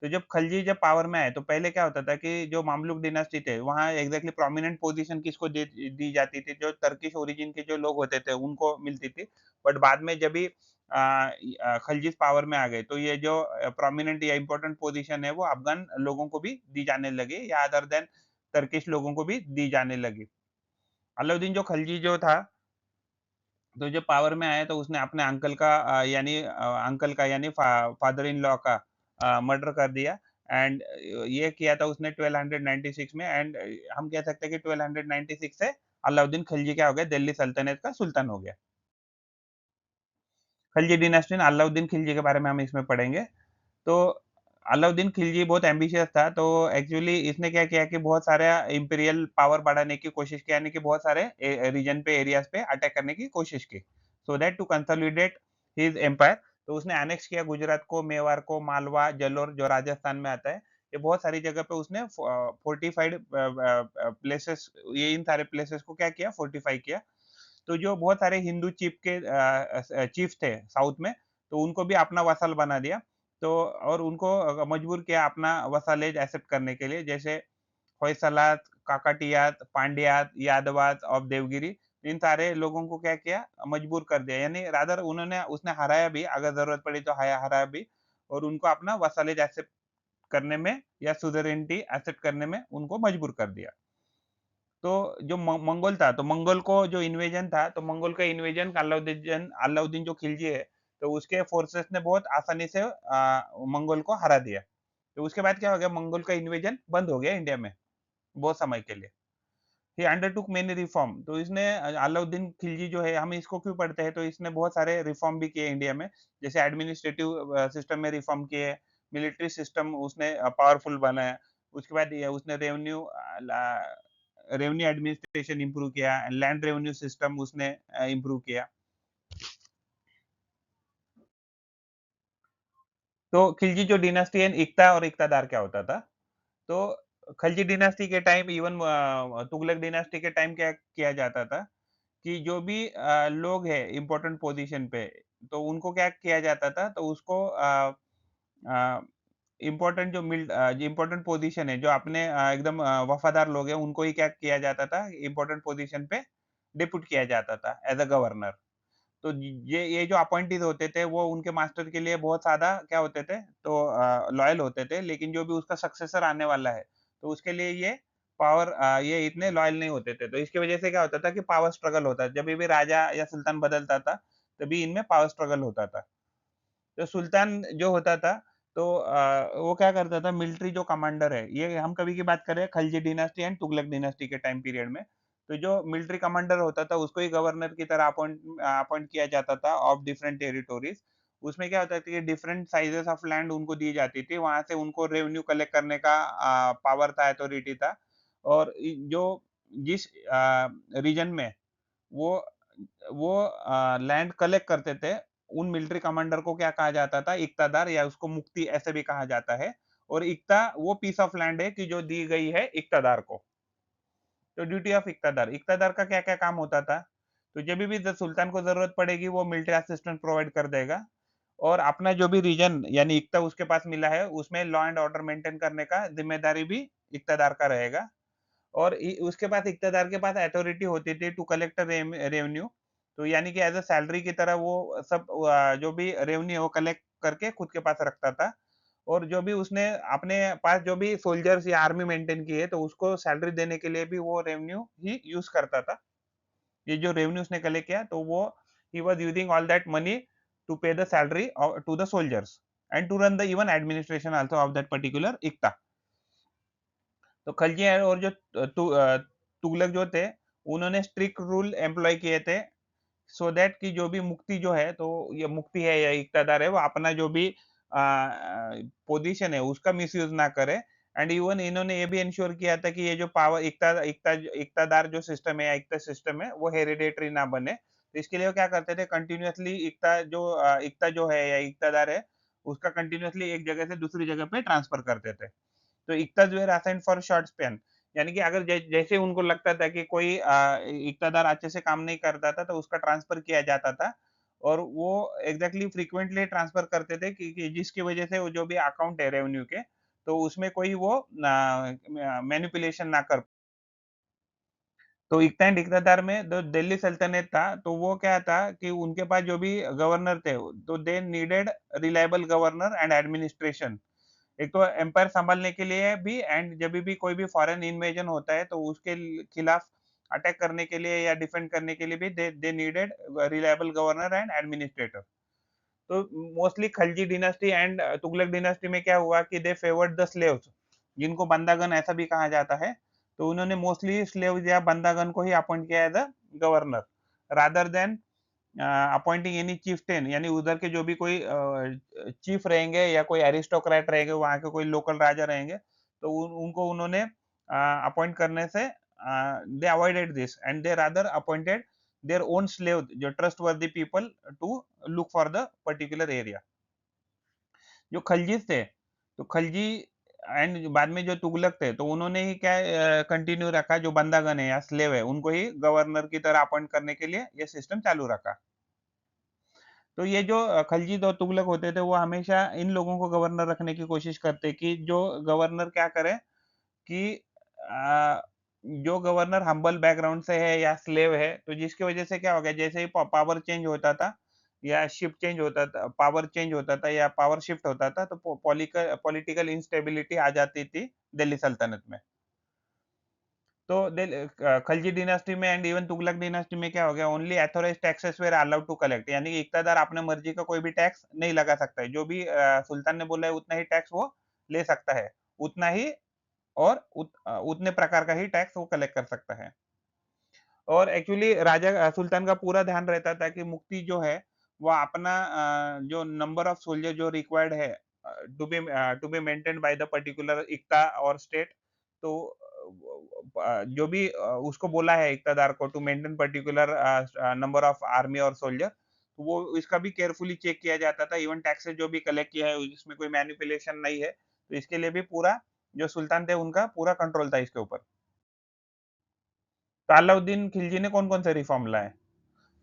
A: तो जब खलजी जब पावर में आए, तो पहले क्या होता था कि जो मामलुक डिनास्टी थे, वहाँ एग्ज़ैक्टली प्रोमिनेंट पोज़ीशन किसको दे दी जाती थी, जो टर्किश ओरिजिन के जो लोग होते थे, उनको मिलती थी। बट बाद में जब भी खलजीज़ पावर में आ गए, तो ये जो प्रोमिनेंट या इम्पोर्टेंट पोज़ीशन है, वो अफ़गान लोगों को भी दी जाने लगी या अदर देन टर्किश लोगों को भी दी जाने लगी। अलाउद्दीन जो खलजी जो था, तो जब पावर में आया तो उसने अपने अंकल का अंकल का यानी फादर इन लॉ का मर्डर कर दिया एंड ये किया था उसने 1296 में एंड हम कह सकते हैं कि 1296 से अलाउद्दीन खिलजी क्या हो गया, दिल्ली सल्तनत का सुल्तान हो गया। खिलजी डिनास्टी अलाउद्दीन खिलजी के बारे में हम इसमें पढ़ेंगे। तो अलाउद्दीन खिलजी बहुत एम्बिशियस था, तो एक्चुअली इसने क्या किया कि बहुत सारे इंपीरियल पावर बढ़ाने की कोशिश की, यानी कि बहुत सारे रीजन पे एरियाज पे अटैक करने की कोशिश की, so that to consolidate his empire. तो उसने एनेक्स किया गुजरात को, मेवाड़ को, मालवा, जलोर जो राजस्थान में आता है, ये बहुत सारी जगह पे उसने फोर्टिफाइड प्लेसेस, ये इन सारे प्लेसेस को क्या किया, फोर्टिफाई किया। तो जो बहुत सारे हिंदू चीफ थे साउथ में, तो उनको भी अपना वसाल बना दिया। तो और उनको मजबूर किया अपना वसालेज एक्सेप्ट करने के लिए, जैसे होयसलात, काकटियात, पांड्यात, यादवात ऑफ देवगिरी, इन सारे लोगों को क्या किया, मजबूर कर दिया, यानी रादर उन्होंने उसने हराया भी, अगर जरूरत पड़ी तो हराया भी, और उनको अपना वसालेज एक्सेप्ट करने में या सुजरेनिटी एक्सेप्ट करने में उनको मजबूर कर दिया। तो जो मंगोल था, तो मंगोल को जो इन्वेजन था, तो मंगोल का इन्वेजन अलाउद्दीन अलाउद्दीन जो खिलजी है, तो उसके फोर्सेस ने बहुत आसानी से मंगोल को हरा दिया। तो उसके बाद क्या हो गया, मंगोल का इन्वेजन बंद हो गया इंडिया में बहुत समय के लिए। ही अंडरटुक मेनी रिफॉर्म, तो इसने अलाउद्दीन खिलजी जो है, हम इसको क्यों पढ़ते हैं, तो इसने बहुत सारे रिफॉर्म भी किए इंडिया में, जैसे एडमिनिस्ट्रेटिव सिस्टम में रिफॉर्म किए, मिलिट्री सिस्टम उसने पावरफुल बनाया। उसके बाद ये उसने रेवेन्यू एडमिनिस्ट्रेशन इंप्रूव किया, लैंड रेवेन्यू सिस्टम उसने इंप्रूव किया। तो खिलजी जो डिनास्टी है, इक्ता और इक्तादार क्या होता था, तो खिलजी डिनास्टी के टाइम, इवन तुगलक डिनास्टी के टाइम क्या किया जाता था कि जो भी लोग हैं इम्पोर्टेंट पोजीशन पे, तो उनको क्या किया जाता था, तो उसको इम्पोर्टेंट जो इम्पोर्टेंट पोजीशन है, जो अपने एकदम वफादार लोग हैं, उनको ही क्या किया जाता था, इम्पोर्टेंट पोजीशन पे डिप्यूट किया जाता था एज अ गवर्नर। तो ये जो अपॉइंटीज होते थे, वो उनके मास्टर के लिए बहुत ज़्यादा क्या होते थे, तो लॉयल होते थे, लेकिन जो भी उसका सक्सेसर आने वाला है, तो उसके लिए ये इतने लॉयल नहीं होते थे। तो इसकी वजह से क्या होता था कि पावर स्ट्रगल होता है, जब भी राजा या सुल्तान बदलता था, तभी इनमें पावर स्ट्रगल होता था। तो सुल्तान जो होता था, तो वो क्या करता था, मिलिट्री जो कमांडर है, ये हम कभी की बात कर रहे हैं Khilji dynasty and Tughlaq dynasty के टाइम पीरियड में। तो जो मिलिट्री कमांडर होता था, उसको ही गवर्नर की तरह अपॉइंट किया जाता था ऑफ डिफरेंट टेरिटोरीज। उसमें क्या होता था कि डिफरेंट साइजेस ऑफ लैंड उनको दी जाती थी, वहां से उनको रेवेन्यू कलेक्ट करने का पावर था, अथॉरिटी था। और जो जिस रीजन में वो लैंड कलेक्ट करते थे, उन मिलिट्री कमांडर को क्या कहा जाता था, इक्तादार, या उसको मुफ्ती ऐसे भी कहा जाता है। और इक्ता वो पीस ऑफ लैंड है कि जो दी गई है इक्तादार को। तो ड्यूटी ऑफ इक्तादार, इक्तादार का क्या क्या काम होता था, तो जब भी सुल्तान को जरूरत पड़ेगी, वो मिलिट्री असिस्टेंट प्रोवाइड कर देगा। और अपना जो भी रीजन यानी इक्ता उसके पास मिला है, उसमें लॉ एंड ऑर्डर मेंटेन करने का जिम्मेदारी भी इक्तादार का रहेगा। और उसके पास इक्तदार के पास अथॉरिटी होती थी टू कलेक्ट रेवेन्यू। तो यानी कि एज अ सैलरी की तरह वो सब जो भी रेवेन्यू है वो कलेक्ट करके खुद के पास रखता था। और जो भी उसने अपने पास जो भी सोल्जर्स या आर्मी मेंटेन की है, तो उसको सैलरी देने के लिए भी वो रेवेन्यू ही यूज करता था। ये जो रेवेन्यू उसने कलेक्ट किया, तो वो he was using all that money to pay the salary to the soldiers and to run the even administration also of that particular iqta. तो खलजी और जो तुगलक जो थे, उन्होंने स्ट्रिक्ट रूल एम्प्लॉय किए थे, सो दैट कि जो भी मुक्ति जो है, तो ये मुक्ति है या इक्तादार है, वो अपना जो भी पोजीशन है उसका मिसयूज ना करे। एंड इवन इन्होंने ये भी इंश्योर किया था कि ये जो पावर इक्तादार जो सिस्टम है या इक्ता सिस्टम है, वो हेरिडेटरी ना बने। तो इसके लिए वो क्या करते थे, कंटिन्यूअसली इक्ता जो है या इक्तादार है, उसका कंटिन्यूअसली एक जगह से दूसरी जगह पे ट्रांसफर करते थे। तो iqtas were assigned for short span, यानी कि अगर जैसे उनको लगता था कि कोई इक्तादार अच्छे से काम नहीं करता था, तो उसका ट्रांसफर किया जाता था और वो एग्ज़ैक्टली फ्रीक्वेंटली ट्रांसफर करते थे कि जिसकी वजह से वो जो भी अकाउंट है रेवेन्यू के, तो उसमें कोई वो मैनिपुलेशन ना कर। तो इक्ता एंड इक़्तिदार में जो दिल्ली सल्तनत था, तो वो क्या था कि उनके पास जो भी गवर्नर थे, तो दे needed reliable governor and administration. एक तो एम्पायर सँभालने के लिए भी एंड जभी भी कोई भी फॉरेन इन्वेजन होता है, तो उसके खिलाफ अटैक करने के लिए या डिफेंड करने के लिए भी they they needed reliable governor and administrator. तो mostly Khalji dynasty and Tughlaq dynasty में क्या हुआ कि दे फेवर्ड द स्लेव्स, जिनको बंदागन ऐसा भी कहा जाता है। तो उन्होंने मोस्टली स्लेव्स या बंदागन को ही अपॉइंट किया as a governor, rather than appointing any chieftain, यानी उधर के जो भी कोई चीफ रहेंगे या कोई एरिस्टोक्रेट रहेंगे, वहाँ के कोई लोकल राजा रहेंगे, तो उनको उन्होंने अपॉइंट करने से they avoided this and they rather appointed their own slave, जो trustworthy people to look for the particular area. जो खलजीज थे, तो खलजी एंड बाद में जो तुगलक थे, तो उन्होंने ही क्या कंटिन्यू रखा, जो बंदागन है या स्लेव है, उनको ही गवर्नर की तरह अपॉइंट करने के लिए ये सिस्टम चालू रखा। तो ये जो खलजी और तुगलक होते थे, वो हमेशा इन लोगों को गवर्नर रखने की कोशिश करते कि जो गवर्नर क्या करे कि अ, जो गवर्नर हम्बल बैकग्राउंड से है या स्लेव है, तो जिसकी वजह से क्या हो गया, जैसे ही पावर चेंज होता था या शिफ्ट चेंज होता था, पावर चेंज होता था या पावर शिफ्ट होता था, तो पॉलिटिकल इंस्टेबिलिटी आ जाती थी दिल्ली सल्तनत में। तो खलजी डायनास्टी में एंड इवन तुगलक डायनास्टी में क्या हो गया, only authorised taxes were allowed to collect, यानी कि इक़्तिदार अपने मर्जी का कोई भी टैक्स नहीं लगा सकता है। जो भी सुल्तान ने बोला है उतना ही टैक्स वो ले सकता है। उतना ही और उतने प्रकार का ही टैक्स वो कलेक्ट कर सकता है। और एक्चुअली राजा सुल्तान का पूरा ध्यान रहता था कि मुफ्ती जो है, वो अपना जो नंबर ऑफ सोल्जर जो रिक्वायर्ड है to be maintained by the particular iqta और स्टेट, तो जो भी उसको बोला है इक़्तिदार को to maintain particular number of army और सोल्जर, तो वो इसका भी केयरफुली चेक किया जाता था। इवन टैक्सेस जो भी कलेक्ट किया है, इसमें कोई मैनिपुलेशन नहीं है, तो इसके लिए भी पूरा जो सुल्तान थे, उनका पूरा कंट्रोल था इसके ऊपर। तो अलाउद्दीन खिलजी ने कौन-कौन से रिफ़ॉर्म लाए?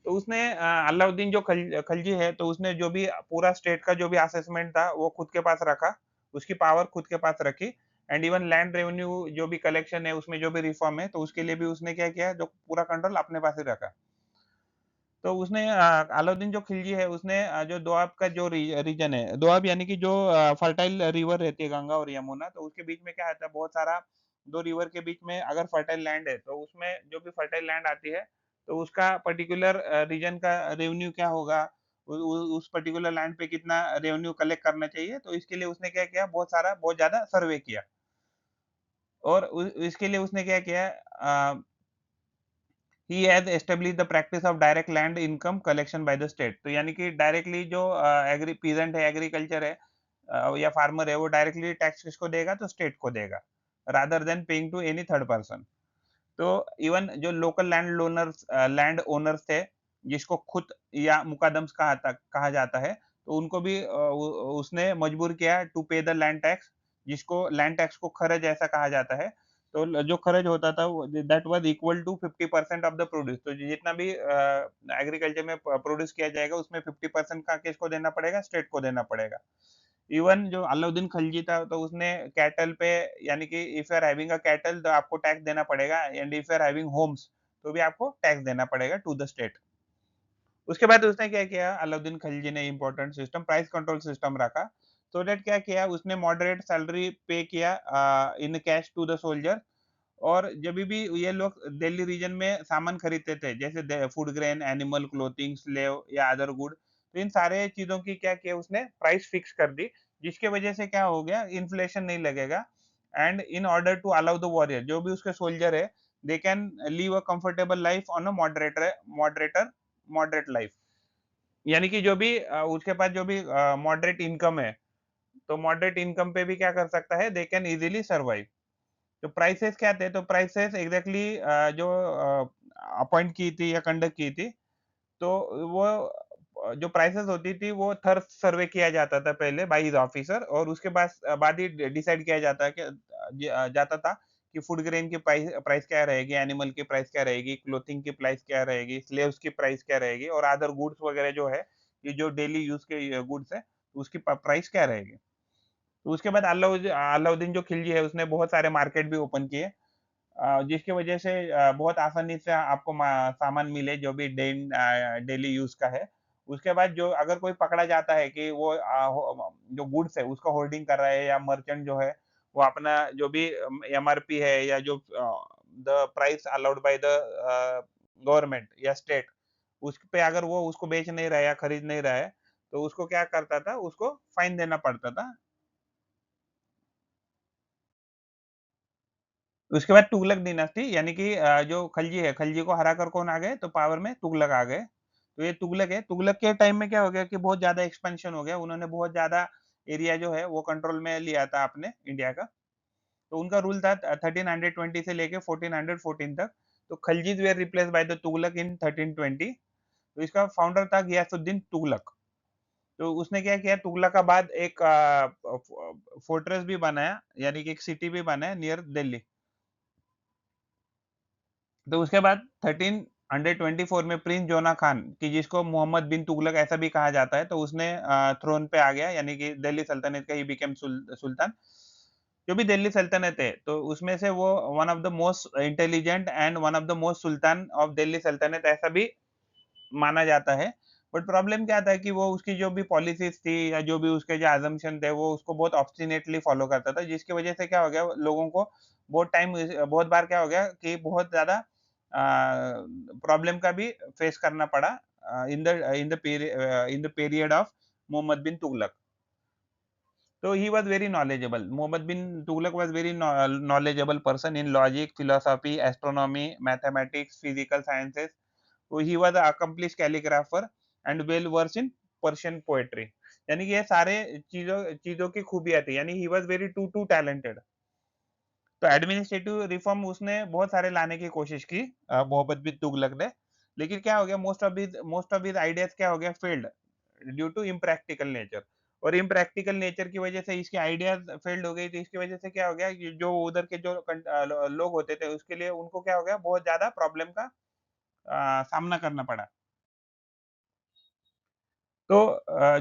A: तो उसने अलाउद्दीन जो खलजी है, तो उसने जो भी पूरा स्टेट का जो भी असेसमेंट था, वो खुद के पास रखा, उसकी पावर खुद के पास रखी एंड इवन लैंड रेवेन्यू जो भी कलेक्शन है, उसमें जो भी रिफ़ॉर्म है, तो उसके लिए भी उसने क्या किया, जो पूरा कंट्रोल अपने पास ही रखा। तो उसने अलाउद्दीन जो खिलजी है, उसने जो दोआब का जो रीजन है, दोआब यानी कि जो फर्टाइल रिवर रहती है गंगा और यमुना, तो उसके बीच में क्या आता है, बहुत सारा 2 रिवर के बीच में अगर फर्टाइल लैंड है, तो उसमें जो भी फर्टाइल लैंड आती है, तो उसका पर्टिकुलर रीजन का रेवेन्यू क्या होगा, उस पर्टिकुलर लैंड पे कितना रेवेन्यू कलेक्ट करना चाहिए, तो इसके लिए उसने क्या किया, बहुत ज़्यादा सर्वे किया और इसके लिए उसने क्या किया, he has established the practice of direct land income collection by the state, तो यानी कि डायरेक्टली जो एग्री पीजेंट है, एग्रीकल्चर है या फार्मर है, वो डायरेक्टली टैक्स किसको देगा, तो स्टेट को देगा, rather than paying to any third person. तो इवन जो लोकल लैंड ओनर्स थे, जिसको खुद या मुकादम्स कहा जाता है, तो उनको भी उसने मजबूर किया to pay the land tax, जिसको लैंड टैक्स को खर्च ऐसा कहा जाता है। तो जो खर्च होता था, वो that was equal to 50% of the produce, तो जितना भी एग्रीकल्चर में प्रोड्यूस किया जाएगा, उसमें 50% का किसको देना पड़ेगा, स्टेट को देना पड़ेगा। इवन जो अलाउद्दीन खिलजी था, तो उसने कैटल पे, यानी कि if you are having a cattle, तो आपको टैक्स देना पड़ेगा and if you are having homes, तो भी आपको टैक्स देना पड़ेगा टू द स्टेट। उसके बाद उसने क्या किया, अलाउद्दीन खिलजी ने important system price control system रखा, सो दैट क्या किया, उसने मॉडरेट सैलरी पे किया in cash to the soldier. और जब भी ये लोग दिल्ली रीजन में सामान खरीदते थे, जैसे food grain, animal clothing, slave या अदर गुड, तो इन सारे चीजों की क्या किया, उसने प्राइस फिक्स कर दी, जिसके वजह से क्या हो गया, इन्फ्लेशन नहीं लगेगा and in order to allow the warrior, जो भी उसके सोल्जर है, they can live a comfortable life on a moderate life, यानी कि जो भी उसके पास जो भी मॉडरेट इनकम है, तो मॉडरेट इनकम पे भी क्या कर सकता है, दे कैन इजीली सर्वाइव। तो प्राइसेस क्या थे, तो प्राइसेस एग्जैक्टली जो अपॉइंट की थी या कंडक्ट की थी, तो वो जो प्राइसेस होती थी वो थर्फ सर्वे किया जाता था पहले बाय हिज ऑफिसर, और उसके बाद ही डिसाइड किया जाता है कि जाता था कि फूड ग्रेन की प्राइस प्राइस क्या रहेगी, एनिमल की प्राइस क्या रहेगी, क्लोथिंग की प्राइस क्या रहेगी, स्लेव्स की प्राइस क्या रहेगी, और अदर गुड्स वगैरह जो है, ये जो डेली यूज के गुड्स है, उसकी प्राइस क्या रहेगी। तो उसके बाद अलाउद्दीन जो खिलजी है, उसने बहुत सारे मार्केट भी ओपन किए, जिसकी वजह से बहुत आसानी से आपको सामान मिले जो भी डेली यूज का है। उसके बाद जो अगर कोई पकड़ा जाता है कि वो जो गुड्स है उसको होल्डिंग कर रहा है, या मर्चेंट जो है वो अपना जो भी एमआरपी है, या जो the price allowed by the government या स्टेट, उस पे अगर वो उसको बेच नहीं रहा है या खरीद नहीं रहा है, तो उसको क्या करता था, उसको फाइन देना पड़ता था। उसके बाद तुगलक डिनास्टी, यानी कि जो खलजी है, खलजी को हराकर कौन आ गए, तो पावर में तुगलक आ गए। तो ये तुगलक है, तुगलक के टाइम में क्या हो गया कि बहुत ज़्यादा एक्सपेंशन हो गया, उन्होंने बहुत ज़्यादा एरिया जो है वो कंट्रोल में लिया था अपने इंडिया का। तो उनका रूल था 1320 से लेके 1414 तक। तो खलजीज़ वर रिप्लेस्ड बाय द तुगलक इन 1320। तो इसका फाउंडर था गियासुद्दीन तुगलक। तो उसने क्या किया, तुगलकाबाद एक फोर्ट्रेस भी बनाया, यानी कि एक सिटी भी बनाया नियर दिल्ली। तो उसके बाद 1324 में प्रिंस जोना खान, कि जिसको मोहम्मद बिन तुगलक ऐसा भी कहा जाता है, तो उसने थ्रोन पे आ गया, यानी कि दिल्ली सल्तनत का ही बिकेम सुल्तान। जो भी दिल्ली सल्तनत है, तो उसमें से वो one of the most intelligent and one of the most Sultan of Delhi सल्तनत ऐसा भी माना जाता है। बट प्रॉब्लम क्या था कि वो उसकी जो भी पॉलिसीज थी, या जो भी उसके जो assumption थे, वो उसको बहुत ऑब्स्टिनेटली फॉलो करता था, जिसकी वजह से क्या हो गया, लोगों को बहुत बार क्या हो गया कि बहुत ज्यादा प्रॉब्लम का भी फेस करना पड़ा in the period of Mohammad bin Tughlaq. तो he was very knowledgeable. Muhammad bin Tughlaq was very knowledgeable person in logic, philosophy, astronomy, mathematics, physical sciences. तो he was accomplish calligrapher and well versed in Persian poetry. यानी कि ये सारे चीजों चीजों की खूबियां थी, यानी he was very too talented. तो एडमिनिस्ट्रेटिव रिफॉर्म उसने बहुत सारे लाने की कोशिश की, मोहम्मद बिन तुगलक ने। लेकिन क्या हो गया, मोस्ट ऑफ हिज आइडियाज क्या हो गया, failed due to impractical nature. और इम्प्रैक्टिकल नेचर की वजह से इसके आइडियाज फेल्ड हो गई, तो इसकी वजह से क्या हो गया कि जो उधर के जो लोग होते थे, उसके लिए उनको क्या हो गया, बहुत ज्यादा प्रॉब्लम का सामना करना पड़ा। तो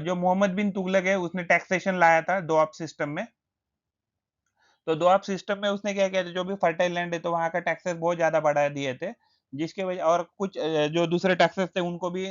A: जो मोहम्मद बिन तुगलक है, उसने टैक्सेशन लाया था दोआब सिस्टम में। तो दोआब सिस्टम में उसने क्या किया था, जो भी फर्टाइल लैंड है, तो वहाँ का टैक्सेस बहुत ज़्यादा बढ़ा दिए थे, जिसके वजह और कुछ जो दूसरे टैक्सेस थे उनको भी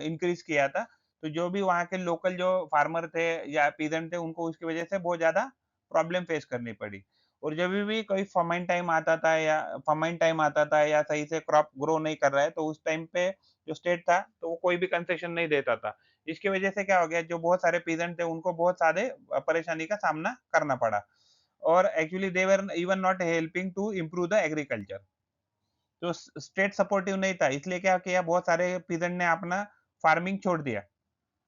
A: इंक्रीज़ किया था। तो जो भी वहाँ के लोकल जो फार्मर थे या पीज़न्ट थे, उनको उसकी वजह से बहुत ज़्यादा प्रॉब्लम फेस करनी पड़ी। और जब भी कोई फर्माइन टाइम आता था, या सही से क्रॉप ग्रो नहीं कर रहा है, तो उस टाइम पे जो स्टेट था, तो वो कोई भी कंसेशन नहीं देता था। इसकी वजह से क्या हो गया, जो बहुत सारे पीज़न्ट थे, उनको बहुत सारे परेशानी का सामना करना पड़ा। और actually they were even not helping to improve the agriculture. तो स्टेट सपोर्टिव नहीं था, इसलिए क्या किया, बहुत सारे पीजेंट ने अपना फार्मिंग छोड़ दिया।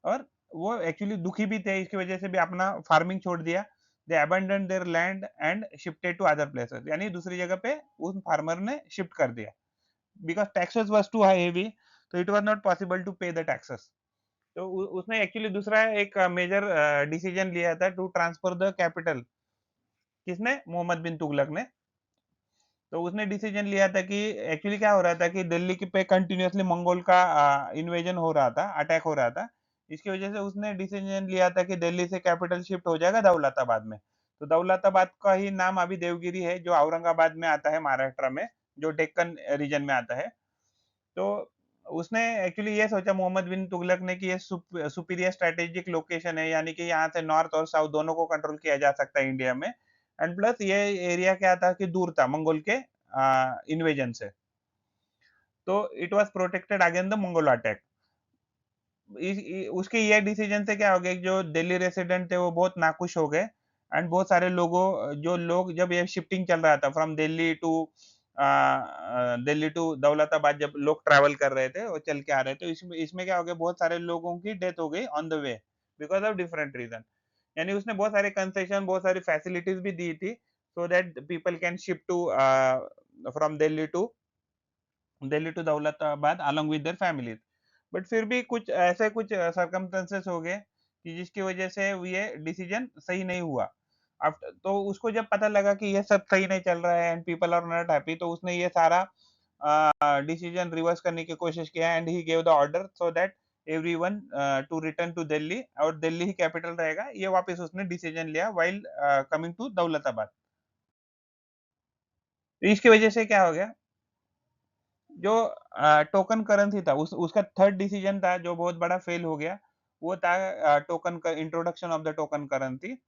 A: और वो एक्चुअली दुखी भी थे, इसकी वजह से भी अपना फार्मिंग छोड़ दिया। They abandon their land and shifted to other places, यानी दूसरी जगह पे उस फार्मर ने शिफ्ट कर दिया, because taxes was too high heavy. तो it was not possible to pay the taxes. तो उसने एक्चुअली दूसरा एक मेजर डिसीजन लिया था, टू ट्रांसफर द कैपिटल। किसने, मोहम्मद बिन तुगलक ने। तो उसने डिसीजन लिया था कि एक्चुअली क्या हो रहा था कि दिल्ली की पे कंटिन्यूअसली मंगोल का इन्वेजन हो रहा था, अटैक हो रहा था। इसकी वजह से उसने डिसीजन लिया था कि दिल्ली से कैपिटल शिफ्ट हो जाएगा दौलताबाद में। तो दौलताबाद का ही नाम अभी देवगिरी है, जो औरंगाबाद में आता है, महाराष्ट्र में, जो डेक्कन रीजन में आता है। तो उसने एक्चुअली ये सोचा, मोहम्मद बिन तुगलक ने, कि ये सुपीरियर स्ट्रेटेजिक लोकेशन है, यानी कि यहाँ से नॉर्थ और साउथ दोनों को कंट्रोल किया जा सकता है इंडिया में। एंड प्लस ये एरिया क्या था कि दूर था मंगोल के इन्वेजन से। तो it was protected against the Mongol attack. उसके ये डिसीजन से क्या हो गया कि जो दिल्ली रेसिडेंट थे वो बहुत नाखुश हो गए। एंड बहुत सारे लोग जब ये शिफ्टिंग चल रहा था फ्रॉम दिल्ली टू दौलताबाद, जब लोग ट्रैवल कर रहे थे और चल के आ रहे थे, इसमें इसमें क्या हो गया, बहुत सारे लोगों की डेथ हो गई on the way, because of different reason. यानी उसने बहुत सारे कंसेशन, बहुत सारी फैसिलिटीज भी दी थी, so that people can shift to from Delhi to Daulatabad along with their families. But फिर भी कुछ ऐसे कुछ सर्कमस्टेंसेस हो गए कि जिसकी वजह से ये डिसीजन सही नहीं हुआ। आफ्टर तो उसको जब पता लगा कि ये सब सही नहीं चल रहा है and people are not happy, तो उसने ये सारा डिसीजन रिवर्स करने की कोशिश किया and he give the order so that everyone to return to Delhi, और दिल्ली ही कैपिटल रहेगा, ये वापस उसने डिसीजन लिया व्हाइल कमिंग टू दौलताबाद। तो इसकी वजह से क्या हो गया, जो टोकन करेंसी था उसका थर्ड डिसीजन था जो बहुत बड़ा फेल हो गया, वो था टोकन का introduction of the token currency.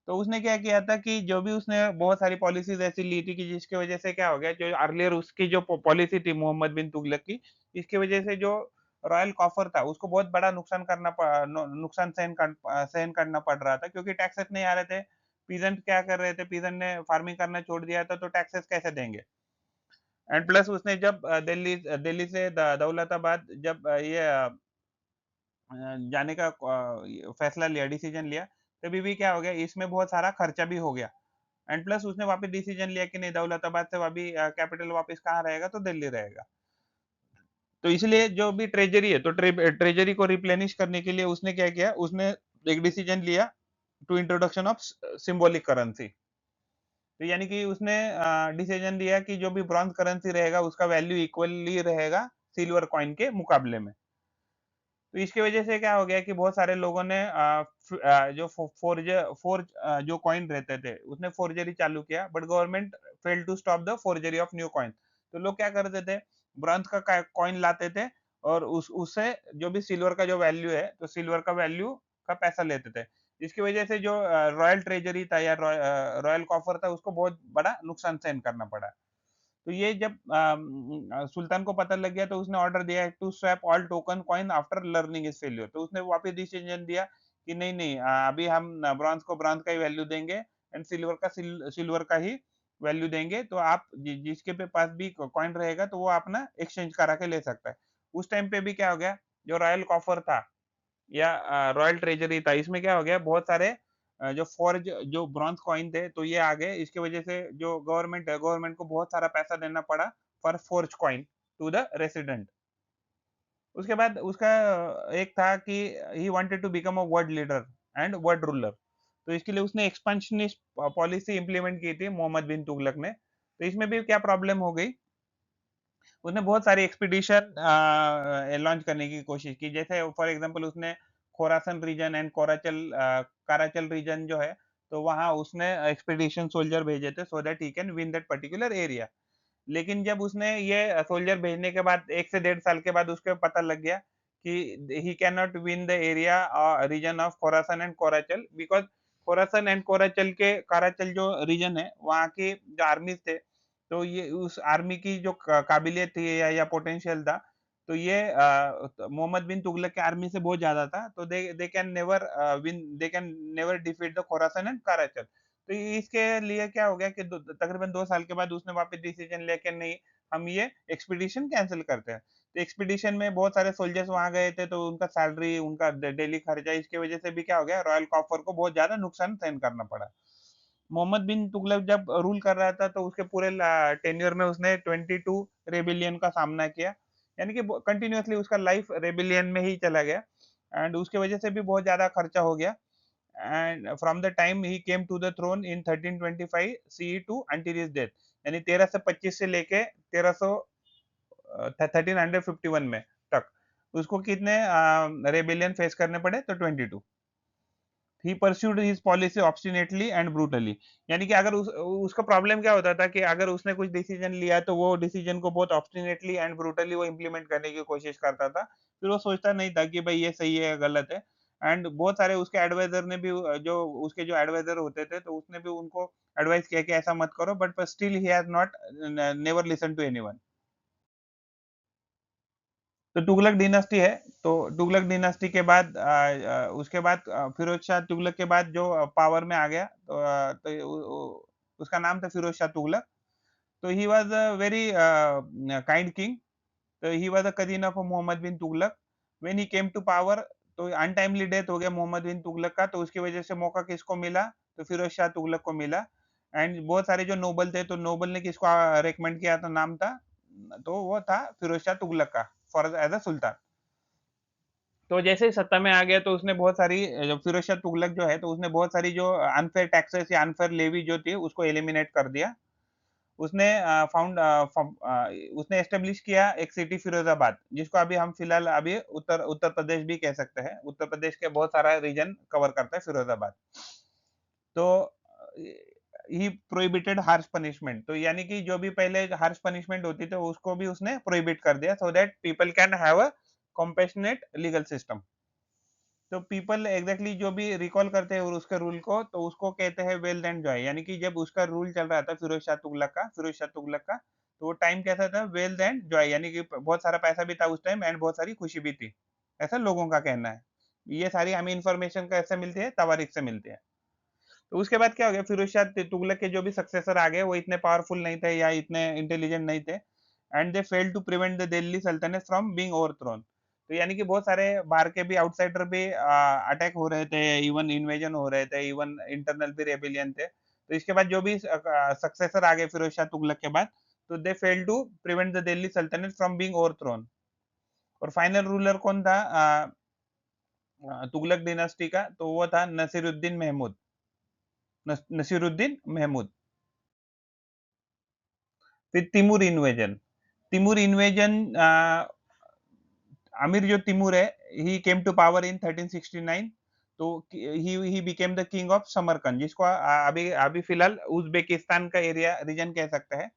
A: तो उसने क्या किया था कि जो भी उसने बहुत सारी पॉलिसीज ऐसी ली थी कि जिसकी वजह से क्या हो गया, जो अर्लियर उसकी जो पॉलिसी थी मोहम्मद बिन तुगलक की, इसकी वजह से जो रॉयल कॉफर था उसको बहुत बड़ा नुकसान नुकसान सहन करना पड़ रहा था, क्योंकि टैक्सेस नहीं आ रहे थे। पीजेंट क्या कर रहे थे, पीजेंट ने फार्मिंग करना छोड़ दिया था, तो टैक्सेस कैसे देंगे। एंड प्लस उसने जब दिल्ली से दौलताबाद जब जाने का फैसला लिया, डिसीजन लिया, तभी भी क्या हो गया, इसमें बहुत सारा खर्चा भी हो गया। एंड प्लस उसने वापस डिसीजन लिया कि नहीं, दौलताबाद से अभी कैपिटल वापस कहाँ रहेगा, तो दिल्ली रहेगा। तो इसलिए जो भी ट्रेजरी है, तो ट्रेजरी को रिप्लेनिश करने के लिए उसने क्या किया, उसने एक डिसीजन लिया to introduction of symbolic currency. तो यानी कि उसने डिसीजन लिया कि जो भी ब्रॉन्ज करेंसी रहेगा उसका वैल्यू इक्वली रहेगा सिल्वर कॉइन के मुकाबले में। तो इसकी वजह से क्या हो गया कि बहुत सारे लोगों ने जो फोर्ज जो कॉइन रहते थे उसने फोर्जरी चालू किया, but government fail to stop the forgery of new coin. तो लोग क्या करते थे, ब्रॉन्ज का कॉइन लाते थे और उससे जो भी सिल्वर का जो वैल्यू है, तो सिल्वर का वैल्यू का पैसा लेते थे। इसकी वजह से जो रॉयल ट्रेजरी था या रॉयल कॉफर था, उसको बहुत बड़ा नुकसान सहन करना पड़ा। तो ये जब सुल्तान को पता लग गया, तो उसने ऑर्डर दिया to swap all token coin after learning is failure. तो उसने वापस डिसीजन दिया कि नहीं नहीं, अभी हम ब्रॉन्ज को ब्रॉन्ज का ही वैल्यू देंगे एंड सिल्वर का सिल्वर का ही वैल्यू देंगे। तो आप जिसके पे पास भी कॉइन रहेगा तो वो अपना एक्सचेंज करा के ले सकता है। उस टाइम पे भी क्या हो गया, जो रॉयल कॉफर था या रॉयल ट्रेजरी था, इसमें क्या हो गया, बहुत सारे जो फॉर्ज जो ब्रॉन्ज कॉइन थे, तो ये आ गए। इसकी वजह से जो गवर्नमेंट है, गवर्नमेंट को बहुत सारा पैसा देना पड़ा for forge coin to the resident. उसके बाद उसका एक था कि he wanted to become a world leader and world ruler. तो इसके लिए उसने एक्सपेंशनिस्ट पॉलिसी इंप्लीमेंट की थी मोहम्मद बिन तुगलक ने। तो इसमें भी क्या प्रॉब्लम हो गई, उसने बहुत सारी एक्सपीडिशन लॉन्च करने की कोशिश की। जैसे फॉर एग्जांपल उसने खोरासन रीजन एंड कराचल रीजन जो है, तो वहां उसने एक्सपीडिशन सोल्जर भेजे थे so that he can win that particular area. लेकिन जब उसने ये सोल्जर भेजने के बाद 1 से 1.5 साल के बाद उसको पता लग गया कि he can not win the area region of Khorasan and Qarachal, because Khorasan and Qarachal के कराचल जो रीजन है, वहाँ के जो आर्मीज़ थे, तो ये उस आर्मी की जो काबिलियत थी या पोटेंशियल था, तो ये मोहम्मद बिन तुगलक के आर्मी से बहुत ज़्यादा था। तो they can never they can never defeat the Khorasan and Qarachal. तो इसके लिए क्या हो गया कि तकरीबन 2 साल के बाद उसने वापस डिसीजन लिया कि नहीं, हम ये एक्सपीडिशन कैंसिल करते हैं। तो एक्सपीडिशन में बहुत सारे सोल्जर्स वहां गए थे, तो उनका सैलरी, उनका डेली खर्चा, इसकी वजह से भी क्या हो गया, रॉयल कॉफर को बहुत ज्यादा नुकसान सहन करना पड़ा। मोहम्मद बिन तुगलक जब रूल कर रहा था, तो उसके पूरे टेन्योर में उसने 22 रेबिलियन का सामना किया, यानी कि कंटिन्यूअसली उसका लाइफ रेबिलियन में ही चला गया। एंड उसके वजह से भी बहुत ज्यादा खर्चा हो गया। And from the time he came to the throne in 1325 CE to until his death, यानी 1325 से लेके 1351 में तक उसको कितने रेबिलियन फेस करने पड़े, तो 22। He pursued his policy obstinately and brutally. यानी कि अगर उसका प्रॉब्लम क्या होता था कि अगर उसने कुछ डिसीजन लिया, तो वो डिसीजन को बहुत ऑब्स्टिनेटली एंड ब्रूटली वो इम्प्लीमेंट करने की कोशिश करता था। फिर वो सोचता नहीं था कि भाई ये सही है या गलत है। एंड बहुत सारे उसके एडवाइजर ने भी जो उसके जो एडवाइजर होते थे, तो उसने भी उनको एडवाइस किया कि ऐसा मत करो, but still he has not never listen to anyone. तो तुगलक डिनास्टी है। तो तुगलक डिनास्टी के बाद उसके बाद फिरोज शाह तुगलक के बाद जो पावर में आ गया, तो, उसका नाम था फिरोज शाह तुगलक। तो he was a very kind king. तो he was a cousin of Mohammad bin Tughlaq. When he came to power, तो अनटाइमली डेथ हो गया मोहम्मद बिन तुगलक का, तो उसकी वजह से मौका किसको मिला, तो फिरोज शाह तुगलक को मिला। एंड बहुत सारे जो नोबल थे, तो नोबल ने किसको रेकमेंड किया था, नाम था, तो वो था फिरोज शाह तुगलक का फॉर एज अ सुल्तान। तो जैसे ही सत्ता में आ गया तो उसने बहुत सारी जो फिरोज़ शाह तुगलक जो है, तो उसने बहुत सारी जो अनफ़ेयर टैक्सेस या अनफ़ेयर लेवी जो थी, उसको एलिमिनेट कर दिया। उसने उसने एस्टेब्लिश किया एक सिटी फिरोज़ाबाद, जिसको अभी हम फ़िलहाल अभी उत्तर उत्तर प्रदेश भी कह सकते हैं। उत्तर प्रदेश के बहुत सारा रीजन कवर करता है फिरोज़ाबाद। तो ही प्रोहिबिटेड हार्श पनिशमेंट, तो यानी कि जो भी पहले हार्श पनिशमेंट होती थी, उसको भी उसने प्रोहिबिट कर दिया सो that people can have a compassionate legal system. तो पीपल एग्जैक्टली जो भी रिकॉल करते हैं और उसके रूल को, तो उसको कहते हैं वेल्थ एंड जॉय, यानी कि जब उसका रूल चल रहा था फिरोज शाह तुगलक का, तो वो टाइम कैसा था, वेल्थ एंड जॉय, यानी कि बहुत सारा पैसा भी था उस टाइम एंड बहुत सारी खुशी भी थी, ऐसा लोगों का कहना है। ये सारी हमें इंफॉर्मेशन कैसे मिलती है, तवारीख से मिलती है। तो उसके बाद क्या हो गया, फिरोज शाह तुगलक के जो भी सक्सेसर आ गए, वो इतने पावरफुल नहीं थे या इतने इंटेलिजेंट नहीं थे, and they failed to prevent the Delhi Saltanat from being overthrown. तो यानी कि बहुत सारे बाहर के भी आउटसाइडर भी अटैक हो रहे थे, इवन इन्वेजन हो रहे थे, इवन इंटरनल भी रेबेलियन थे। तो इसके बाद जो भी सक्सेसर आ गए फिरोज शाह तुगलक के बाद, तो they failed to prevent the Delhi Saltanat from being overthrown. और फाइनल रूलर कौन था तुगलक डिनास्टी का, तो वो था नसीरुद्दीन महमूद। फिर तिमूर इन्वेजन आमिर जो तिमूर है, ही केम टू पावर इन 1369। तो he became the king of Samarkand, जिसको अभी अभी फिलहाल उज्बेकिस्तान का एरिया रीजन कह सकते हैं।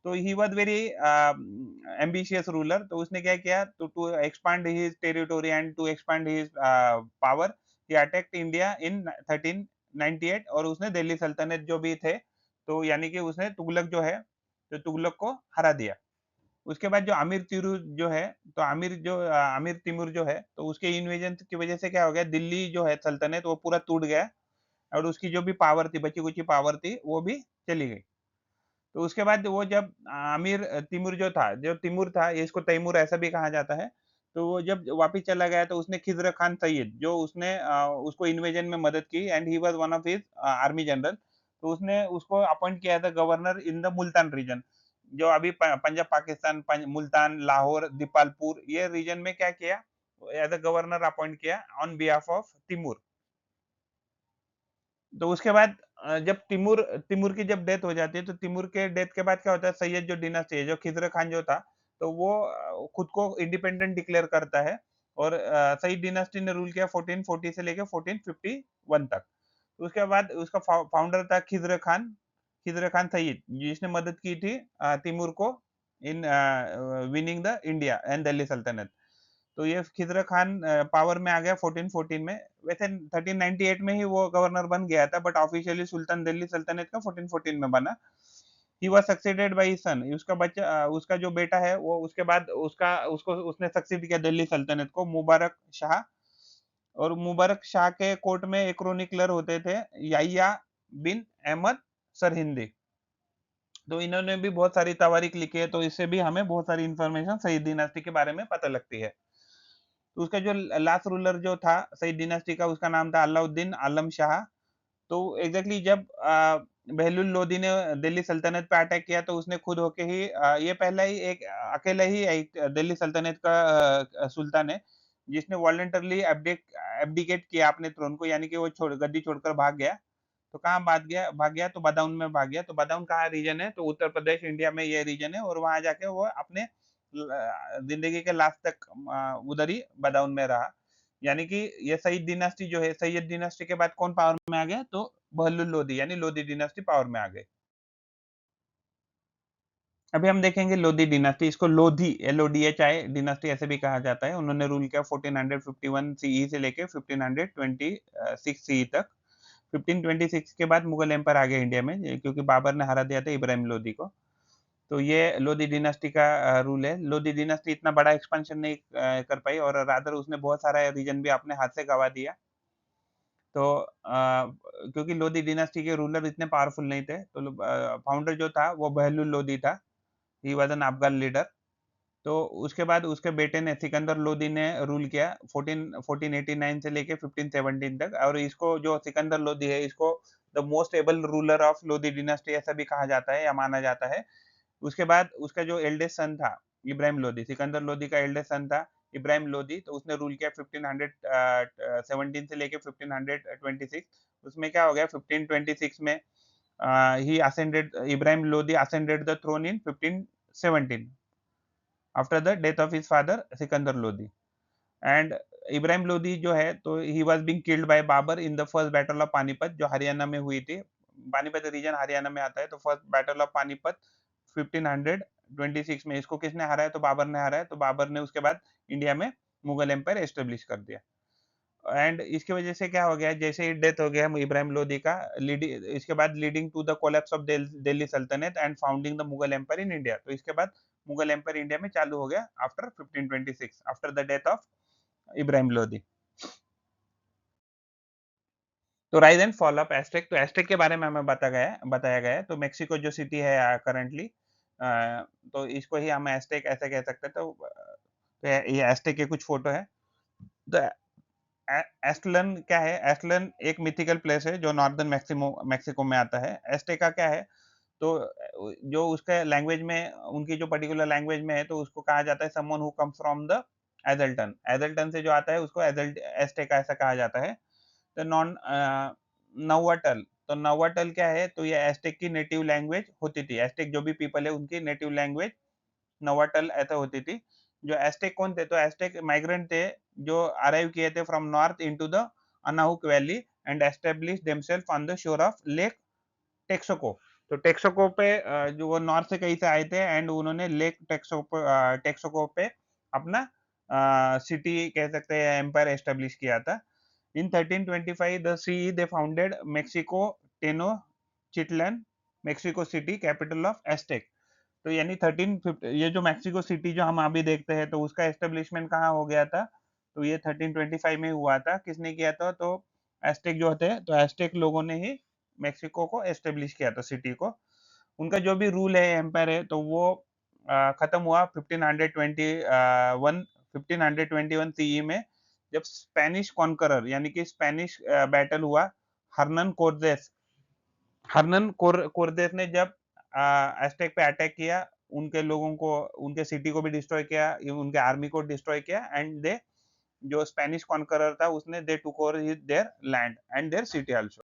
A: तो he was very ambitious ruler, तो उसने क्या किया, तो to expand his territory and to expand his power, he attacked India in 1398, और उसने दिल्ली सल्तनत जो भी थे, तो यानी कि उसने तुगलक जो है, तो तुगलक को हरा दिया। उसके बाद जो आमिर तिमूर जो है, तो उसके इन्वेजन की वजह से क्या हो गया, दिल्ली जो है सल्तनत वो पूरा टूट गया, और उसकी जो भी पावर थी, बची कुची पावर थी, वो भी चली गई। तो उसके बाद वो जब तिमूर जो तिमूर था, ये इसको तैमूर ऐसा भी कहा जाता है। तो वो जब वापिस चला गया, तो उसने खिज़्र खान सैयद, जो उसने उसको इन्वेजन में मदद की, and he was one of his army general. तो उसने उसको अपॉइंट किया था governor in the Multan region, जो अभी पंजाब पाकिस्तान, मुल्तान, लाहौर, दीपालपुर, ये रीजन में क्या किया, एज अ गवर्नर अपॉइंट किया ऑन बिहाफ ऑफ तिमूर। तो उसके बाद जब तिमूर की जब डेथ हो जाती है, तो तिमूर के डेथ के बाद क्या होता है, सैयद जो डिनास्टी है, जो खिज़्र खान जो था, तो वो खुद को इंडिपेंडेंट डिक्लेयर करता है, और सईद डिनास्टी ने रूल किया 1440 से लेके 1451 तक। तो उसके बाद उसका फाउंडर था खिज़्र खान सईद, जिसने मदद की थी तिमूर को in winning the India and Delhi सल्तनत। तो ये खिज़्र खान पावर में आ गया 1414 में। वैसे 1398 में ही वो गवर्नर बन गया था, बट ऑफिशियली सुल्तान दिल्ली सल्तनत का 1414 में बना। He was succeeded by his son, उसका जो बेटा है, वो उसके बाद उसने सक्सीड किया दिल्ली सल्तनत को, मुबारक शाह। और मुबारक शाह के कोर्ट में एक क्रोनिकलर होते थे, याह्या बिन अहमद सरहिंदी। तो इन्होंने भी बहुत सारी तवारीख लिखी है, तो इससे भी हमें बहुत सारी इंफॉर्मेशन सईद डिनास्टी के बारे में पता लगती है। तो उसका जो लास्ट रूलर जो था सईद डिनास्टी का, उसका नाम था अलाउद्दीन आलम शाह। तो एग्जैक्टली जब बहलुल लोदी ने दिल्ली सल्तनत पे अटैक किया, तो उसने खुद होके ही ये पहला ही एक अकेला ही एक दिल्ली सल्तनत का सुल्तान है, जिसने वॉलंटरली एब्डिकेट किया अपने थ्रोन को, यानी कि वो गद्दी छोड़कर भाग गया। तो कहाँ भाग गया, तो बदाऊन में भाग गया। तो बदाऊन कहाँ रीजन है, तो उत्तर प्रदेश इंडिया में ये रीजन है, और वहां जाके वो अपने जिंदगी के लास्ट तक उधर ही बदाऊन में रहा। यानी कि ये सईद डिनास्टी जो है, सैयद डिनास्टी के बाद कौन पावर में आ गया, तो बहलुल लोदी, यानी लोदी डिनास्टी पावर में आ गई। अभी हम देखेंगे लोदी डिनास्टी, इसको लोधी LODHI डिनास्टी ऐसे भी कहा जाता है। उन्होंने रूल किया 1451 सीई से लेके 1526 सीई तक। 1526 के बाद मुगल एम्पायर आ गया इंडिया में, क्योंकि बाबर ने हरा दिया था इब्राहिम लोदी को। तो ये लोदी डिनास्टी का रूल है। लोदी डिनास्टी इतना बड़ा एक्सपेंशन नहीं कर पाई, और रादर उसने बहुत सारा रीजन भी अपने हाथ से गवा दिया। तो क्योंकि लोदी डिनास्टी के रूलर इतने पावरफुल नहीं थे, तो फाउंडर जो था वो बहलुल लोदी था। He was an Afghan leader. तो उसके बाद उसके बेटे ने सिकंदर लोदी ने रूल किया 1489 से लेके 1517 तक, और इसको जो सिकंदर लोदी है, इसको the most able ruler of Lodi dynasty ऐसा भी कहा जाता है या माना जाता है। उसके बाद उसका जो एल्डेस्ट सन था इब्राहिम लोदी, सिकंदर लोदी का एल्डेस्ट सन था, इब्राहिम लोदी, तो उसने रूल किया 1517 से लेके 1526। उसमें क्या हो गया 1526 में he ascended Ibrahim Lodi ascended the throne in 1517 after the death of his father Sikandar Lodi. And Ibrahim Lodi जो है तो he was being killed by Babur in the first battle of Panipat, जो हरियाणा में हुई थी। पानीपत रीजन हरियाणा में आता है, तो फर्स्ट बैटल ऑफ पानीपत 1526 में इसको किसने हराया है, तो बाबर ने हराया है। तो बाबर ने उसके बाद इंडिया में मुगल एम्पायर एस्टेब्लिश कर दिया। एंड इसकी वजह से क्या हो गया, जैसे ही डेथ हो गया इब्राहिम लोदी का, लीडिंग इसके बाद leading to the collapse of Delhi Sultanate and founding the Mughal empire in India. तो इसके बाद मुगल एम्पायर इंडिया में चालू हो गया after 1526, after the death of Ibrahim Lodi. तो rise and fall of Aztec, तो एस्टेक के बारे में हमें बताया गया है। तो मेक्सिको जो सिटी है करंटली, तो इसको ही हम एस्टेक ऐसे कह सकते हैं। तो ये एस्टेक के कुछ फोटो है। तो एस्टलन क्या है, एस्टलन एक मिथिकल प्लेस है जो नॉर्दर्न मैक्सिको में आता है। एस्टेका क्या है, तो जो उसके लैंग्वेज में, उनकी जो पर्टिकुलर लैंग्वेज में है, तो उसको कहा जाता है someone who comes from the Aztlan. Aztlan से जो आता है उसको एस्टेका ऐसा कहा जाता है। तो नवाटल, तो नवाटल क्या है, तो ये एस्टेक की नेटिव लैंग्वेज होती थी। एस्टेक जो भी पीपल है उनकी नेटिव लैंग्वेज नवाटल ऐसा होती थी। जो एस्टेक कौन थे, तो एस्टेक माइग्रेंट थे जो अराइव किए थे from north into the Anahuac valley and establish themselves on the shore of lake Texcoco. तो टेक्सोको पे जो वो नॉर्थ से कहीं से आए थे एंड उन्होंने लेक टेक्सोको पे अपना सिटी कह सकते हैं एम्पायर एस्टेब्लिश किया था। In 1325, the CE they founded Mexico Tenochtitlan, Mexico city capital of Aztec. तो यानी 1350, ये जो मेक्सिको सिटी जो हम अभी देखते हैं, तो उसका एस्टेब्लिशमेंट कहाँ हो गया था, तो ये 1325 में हुआ था। किसने किया था, तो एस्टेक जो होते हैं, तो एस्टेक लोगों ने ही मेक्सिको को एस्टेब्लिश किया था, सिटी को। उनका जो भी रूल है, एम्पायर है, तो वो खत्म हुआ 1521 सीई में, जब स्पेनिश कॉन्करर यानी कि स्पेनिश बैटल हुआ हर्नन कोर्देस। कोर्देस ने जब एस्टेक पे अटैक किया, उनके लोगों को, उनके सिटी को भी डिस्ट्रॉय किया, उनके आर्मी को डिस्ट्रॉय किया। एंड दे जो स्पेनिश कॉन्करर था उसने they took over their land and their city also.